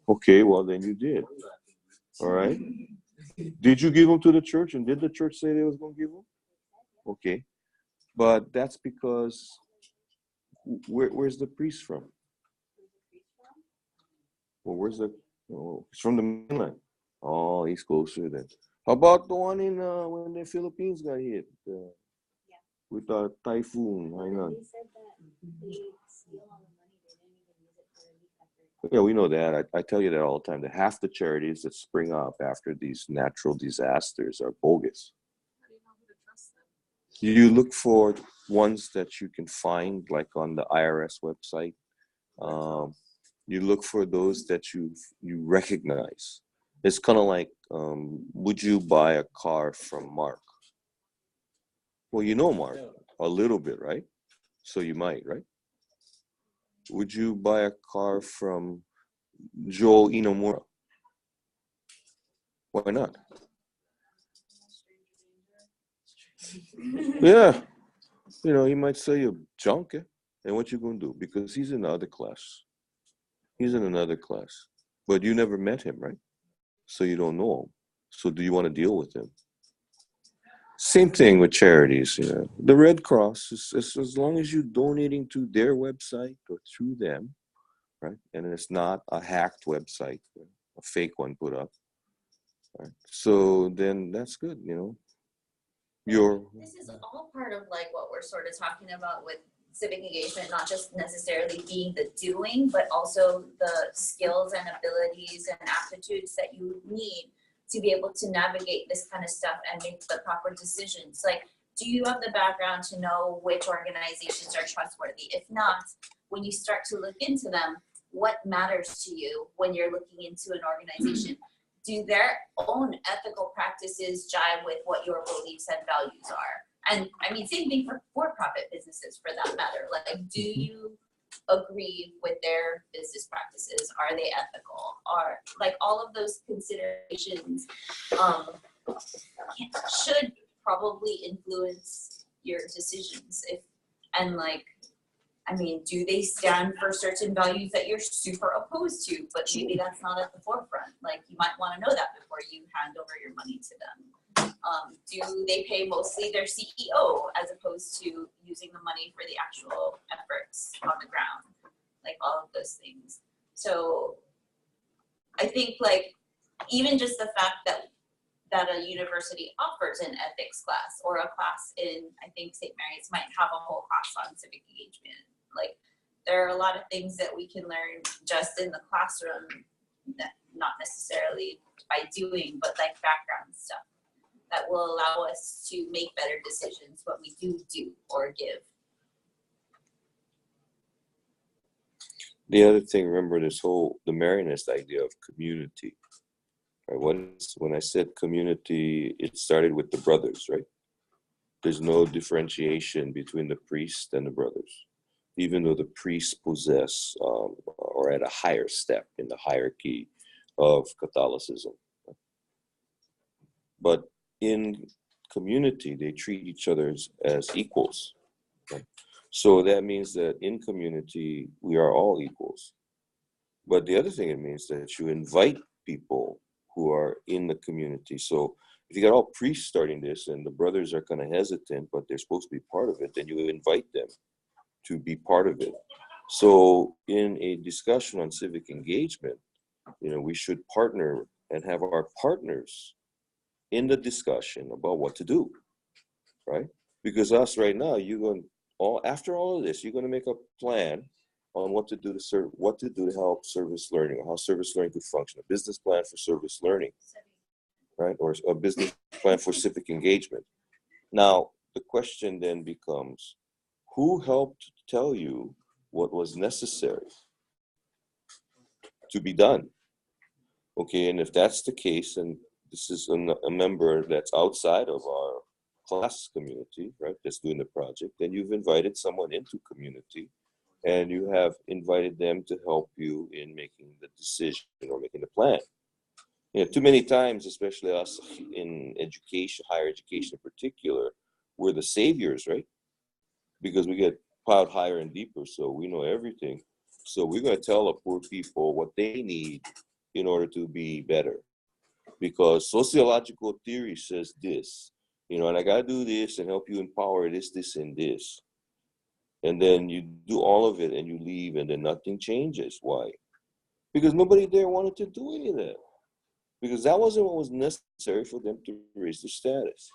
Okay, well, then you did. All right. Did you give them to the church? And did the church say they was going to give them? Okay. But that's because, where's the priest from? Well, where's the, it's from the mainland. Oh, he's closer then. How about the one in, when the Philippines got hit? With a typhoon, Hainan. Yeah, we know that. I tell you that all the time. That half the charities that spring up after these natural disasters are bogus. You look for ones that you can find, like on the IRS website. You look for those that you recognize. It's kind of like, would you buy a car from Mark? Well, you know Mark a little bit, right? So you might, right? would you buy a car from Joe Inomura? Why not? Yeah, you know, he might sell you junk, and what you gonna do? Because he's in another class. He's in another class, but you never met him, right? So you don't know him. So do you want to deal with him? Same thing with charities. You know, the Red Cross is as long as you're donating to their website or through them, right? And it's not a hacked website, a fake one put up, right? So then that's good. You know, you're This is all part of like what we're sort of talking about with civic engagement, not just necessarily being the doing, but also the skills and abilities and aptitudes that you need to be able to navigate this kind of stuff and make the proper decisions. Like, do you have the background to know which organizations are trustworthy? If not, when you start to look into them, what matters to you when you're looking into an organization? Do their own ethical practices jive with what your beliefs and values are? And I mean, same thing for for-profit businesses for that matter. Like, do you agree with their business practices? Are they ethical? Are like all of those considerations should probably influence your decisions. If and like, I mean, do they stand for certain values that you're super opposed to, but maybe that's not at the forefront? Like, you might want to know that before you hand over your money to them. Do they pay mostly their CEO as opposed to using the money for the actual efforts on the ground? Like all of those things. So I think like even just the fact that a university offers an ethics class or a class in, I think St. Mary's might have a whole class on civic engagement. Like there are a lot of things that we can learn just in the classroom, that not necessarily by doing, but like background stuff that will allow us to make better decisions when we do or give. the other thing. Remember this whole the Marianist idea of community. Right? When I said community, it started with the brothers, right? There's no differentiation between the priest and the brothers, even though the priests possess or at a higher step in the hierarchy of Catholicism. But in community, they treat each other as equals. Right? So that means that in community, we are all equals. But the other thing it means that you invite people who are in the community. So if you got all priests starting this and the brothers are kind of hesitant, but they're supposed to be part of it, then you invite them to be part of it. So in a discussion on civic engagement, you know, we should partner and have our partners in the discussion about what to do, right? Because us right now, after all of this, you're going to make a plan on what to do to serve, what to do to help service learning, or how service learning could function, a business plan for service learning, right? Or a business plan for civic engagement. Now, the question then becomes, who helped tell you what was necessary to be done? Okay, and if that's the case, and this is a member that's outside of our class community, right, that's doing the project, then you've invited someone into community and you have invited them to help you in making the decision or making the plan. You know, too many times, especially us in education, higher education in particular, we're the saviors, right? Because we get plowed higher and deeper, so we know everything. So we're going to tell the poor people what they need in order to be better. Because sociological theory says this, you know, and I got to do this and help you empower this, this, and this. And then you do all of it and you leave and then nothing changes. Why? Because nobody there wanted to do any of that. Because that wasn't what was necessary for them to raise their status,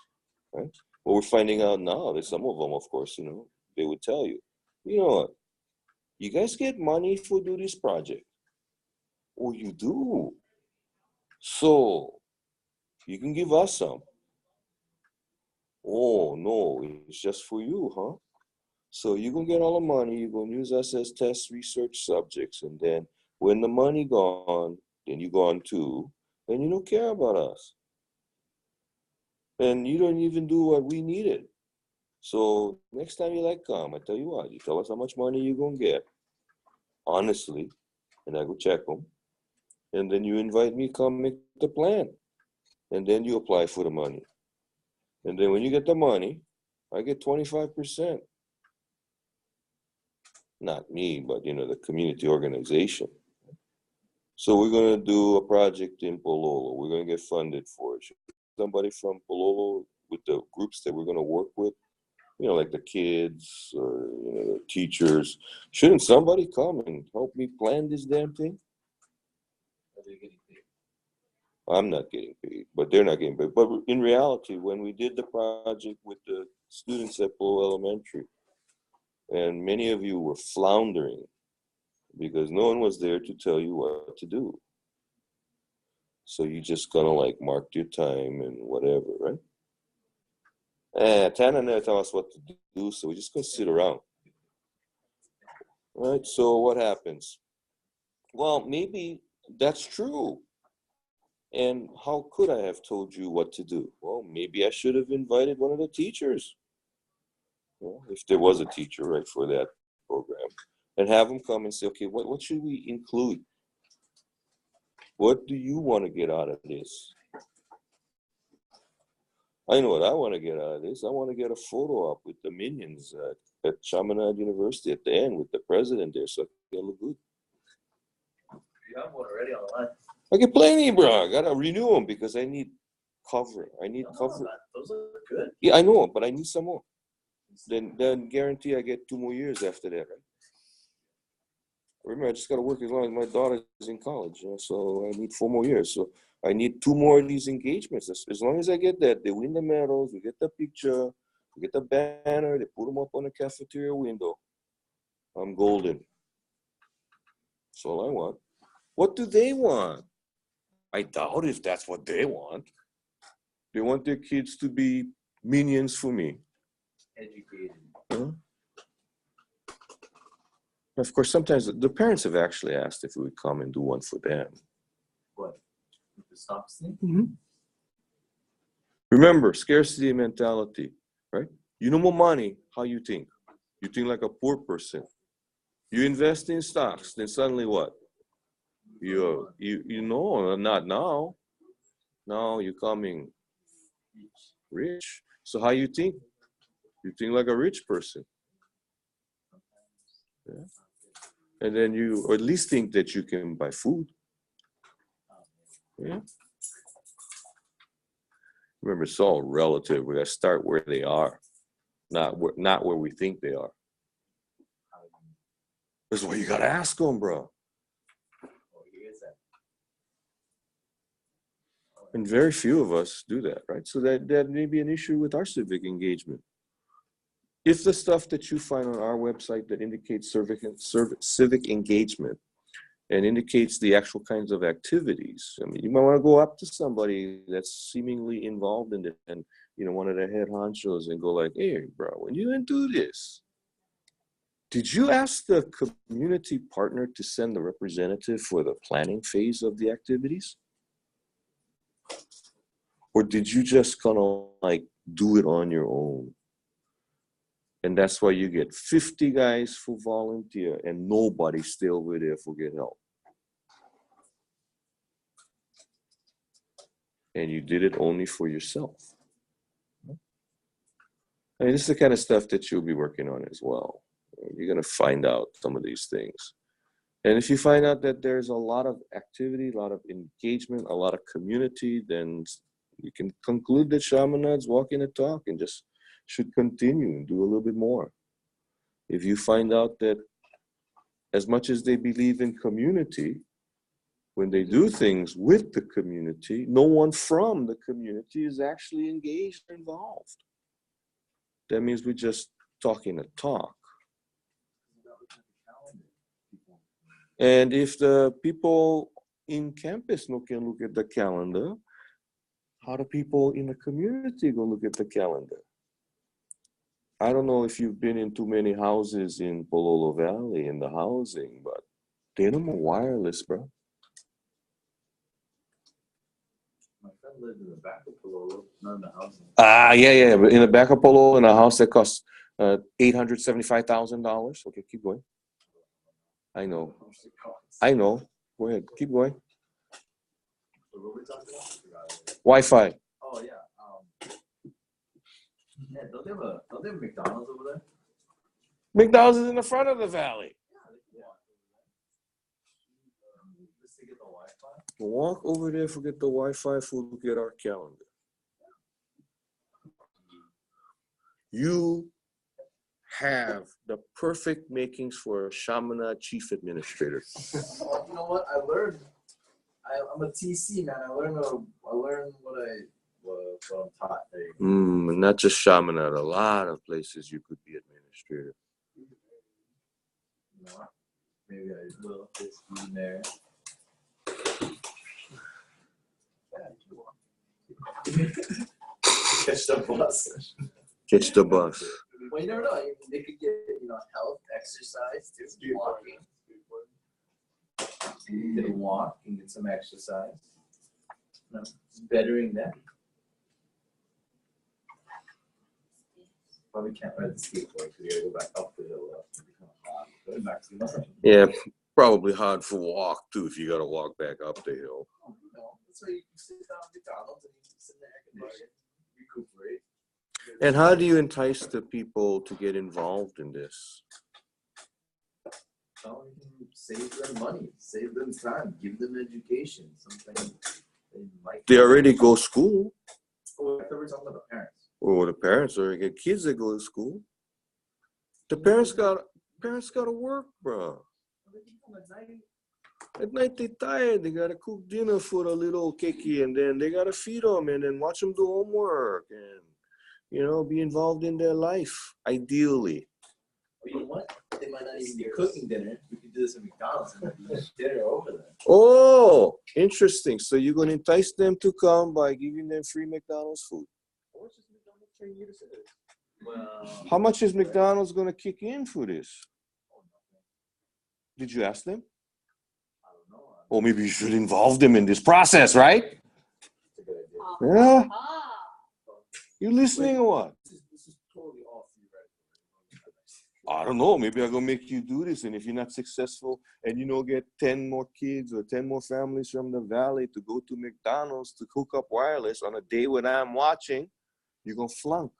right? What we're finding out now, that some of them, of course, you know, they would tell you, you know what, you guys get money for do this project. Oh, you do? So you can give us some. Oh, no, it's just for you, huh? So you're going to get all the money, you're going to use us as test research subjects, and then when the money gone, then you gone too, and you don't care about us. And you don't even do what we needed. So next time you like come, I tell you what, you tell us how much money you're going to get, honestly, and I go check them, and then you invite me, come make the plan, and then you apply for the money. And then when you get the money, I get 25%. Not me, but the community organization. So we're gonna do a project in Pololo. We're gonna get funded for it. Somebody from Pololo with the groups that we're gonna work with, like the kids or the teachers. Shouldn't somebody come and help me plan this damn thing? Are they getting paid? I'm not getting paid, but they're not getting paid. But in reality, when we did the project with the students at Pololo Elementary, and many of you were floundering because no one was there to tell you what to do. So you just kind of like marked your time and whatever, right? Tana never tell us what to do, so we just gonna sit around. Right, so what happens? Well, maybe that's true. And how could I have told you what to do? Well, maybe I should have invited one of the teachers. If there was a teacher, right, for that program. And have them come and say, okay, what should we include? What do you want to get out of this? I know what I want to get out of this. I want to get a photo up with the minions at Chaminade University at the end with the president there, so I can look good. You have one already on the line. I get plenty, bro. I gotta renew them because I need cover. I need cover. Man, those look good. Yeah, I know, but I need some more. Then guarantee I get 2 more years after that, right? Remember, I just gotta work as long as my daughter is in college, so I need 4 more years. So I need 2 more of these engagements. As long as I get that, they win the medals, we get the picture, we get the banner, they put them up on the cafeteria window. I'm golden. That's all I want. What do they want? I doubt if that's what they want. They want their kids to be minions for me. Educated. Huh? Of course, sometimes the parents have actually asked if we would come and do one for them. What? With the stocks thing? Mm-hmm. Remember, scarcity mentality, right? You know more money, how you think? You think like a poor person. You invest in stocks, then suddenly what? You know, not now. Now you're coming rich. So how you think? You think like a rich person. Yeah. And then you, or at least think that you can buy food. Yeah. Remember, it's all relative. We gotta start where they are, not where we think they are. That's why you gotta ask them, bro. And very few of us do that, right? So that may be an issue with our civic engagement. If the stuff that you find on our website that indicates civic engagement and indicates the actual kinds of activities, I mean, you might want to go up to somebody that's seemingly involved in it and, one of the head honchos and go like, hey, bro, when you didn't do this, did you ask the community partner to send the representative for the planning phase of the activities? Or did you just kind of like do it on your own? And that's why you get 50 guys for volunteer and nobody stay over there for get help. And you did it only for yourself. I mean, this is the kind of stuff that you'll be working on as well. You're going to find out some of these things. And if you find out that there's a lot of activity, a lot of engagement, a lot of community, then you can conclude that Chaminade's walking the talk and just should continue and do a little bit more. If you find out that as much as they believe in community, when they do things with the community, no one from the community is actually engaged or involved. That means we're just talking a talk. And if the people in campus can look at the calendar, how do people in the community go look at the calendar? I don't know if you've been in too many houses in Pololo Valley in the housing, but they don't have wireless, bro. My friend lived in the back of Pololo, not in the house. Yeah, but in the back of Pololo, in a house that costs $875,000. Okay, keep going. I know. I know. Go ahead. Keep going. So what were we talking about? I forgot already. Wi-Fi. Oh yeah. Yeah, don't they have a McDonald's over there? McDonald's is in the front of the valley. Just to get the Wi-Fi. Walk over there, forget the Wi-Fi, look at our calendar. You have the perfect makings for a Chaminade chief administrator. Well, you know what? I learned. I'm a TC man. I learned what I'm taught. There you go. Not just Chaminade, a lot of places you could be administrator. You know what? Maybe I will just be there. Catch the bus. Catch the bus. Well, you never know. They could get, health, exercise, too. Walking. Get a walk and get some exercise. Bettering them. Probably can't ride the skateboard because you gotta go back up the hill. Go back to the Yeah, probably hard for walk too if you got to walk back up the hill. That's why you can sit down at McDonald's and you can sit in the air conditioning, recuperate. And how do you entice the people to get involved in this? Tell them, save them money, save them time, give them education, something they might. They already go to school. Oh, I thought we were talking about the parents. Or the parents already get kids that go to school. The parents got to work, bro. At night they tired. They gotta cook dinner for the little kiki, and then they gotta feed them, and then watch them do homework, and be involved in their life. Ideally. Well, you know what? They might not even be cooking dinner. We could do this at McDonald's and have dinner over there. Oh, interesting. So you're gonna entice them to come by giving them free McDonald's food. Well, How much is McDonald's gonna kick in for this? Did you ask them? I don't know. Or maybe you should involve them in this process, right? That's a good idea. Yeah. Ah. You listening or what? This is totally off theoretical. I don't know. Maybe I'm gonna make you do this, and if you're not successful, and get 10 more kids or 10 more families from the valley to go to McDonald's to hook up wireless on a day when I'm watching, you're gonna flunk.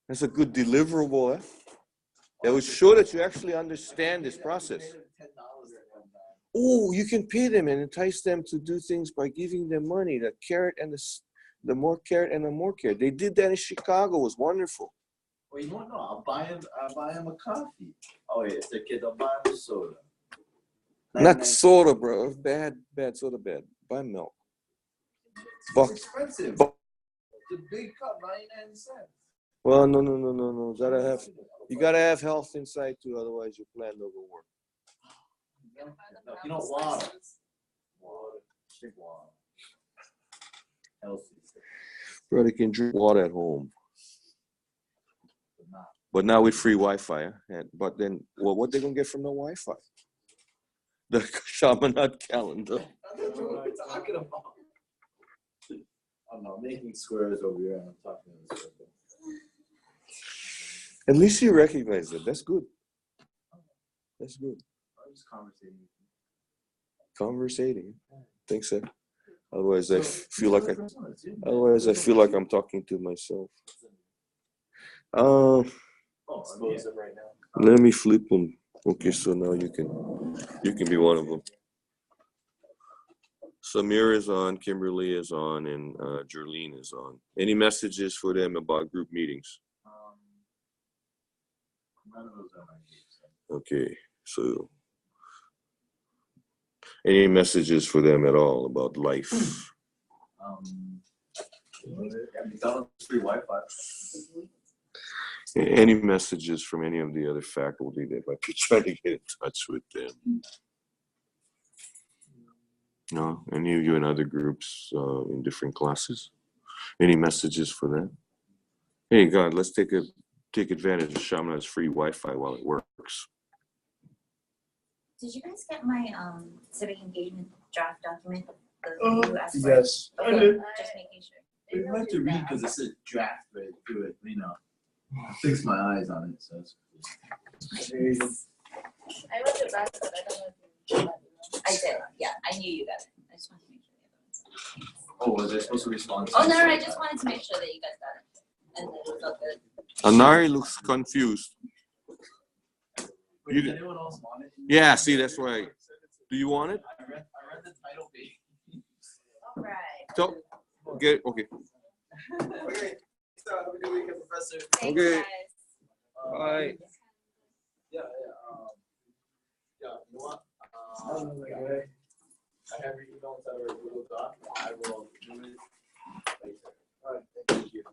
That's a good deliverable, eh? That would show that you actually understand this process. Oh, you can pay them and entice them to do things by giving them money. The carrot and the more carrot and the more carrot. They did that in Chicago. It was wonderful. Well, you know what? No, I'll buy him a coffee. Oh wait, if they're kids, I'll buy him a soda. Not soda, bro. Bad soda, bad. Buy milk. It's expensive. The big cup, 99 cents. Well, no. You gotta have health inside too, otherwise your plan don't go work. No, you know, water. Drink water. Healthy. Brother can drink water at home. But now with free Wi-Fi, but then, what they gonna get from the Wi-Fi? The Chaminade calendar. That's what we're talking about. I'm not making squares over here. I'm talking in a circle. At least you recognize it. That's good. That's good. I'm just conversating. Conversating. Think so. Otherwise, I feel like I'm talking to myself. Expose them right now. Let me flip them. Okay, so now you can be one of them. Samir is on, Kimberly is on, and Jerlene is on. Any messages for them about group meetings? None of those are my groups. Okay, so any messages for them at all about life? McDonald's free Wi-Fi. Any messages from any of the other faculty that might be trying to get in touch with them? No? Any of you in other groups in different classes? Any messages for them? Hey, God, let's take advantage of Chaminade's free Wi-Fi while it works. Did you guys get my civic engagement draft document? You asked for? Yes. Okay, I did. just making sure. You have to read because it says draft right through it, Fix my eyes on it, so it's I read it back, but I don't know if you got it. I did, yeah, I knew you got it. I just wanted to make sure the other ones. Oh, was I supposed to respond? Oh, no, I just wanted to make sure that you guys got it. And then it was all good. Anari looks confused. Wait, did anyone else want it? Yeah, see, that's why. Do you want it? I read the title page. Alright. So, okay, okay. Okay, so have a good weekend, Professor. Thanks, Okay. guys. Bye. Yeah, you know what? I have your email inside of our Google Doc. I will do it later. All right, thank you.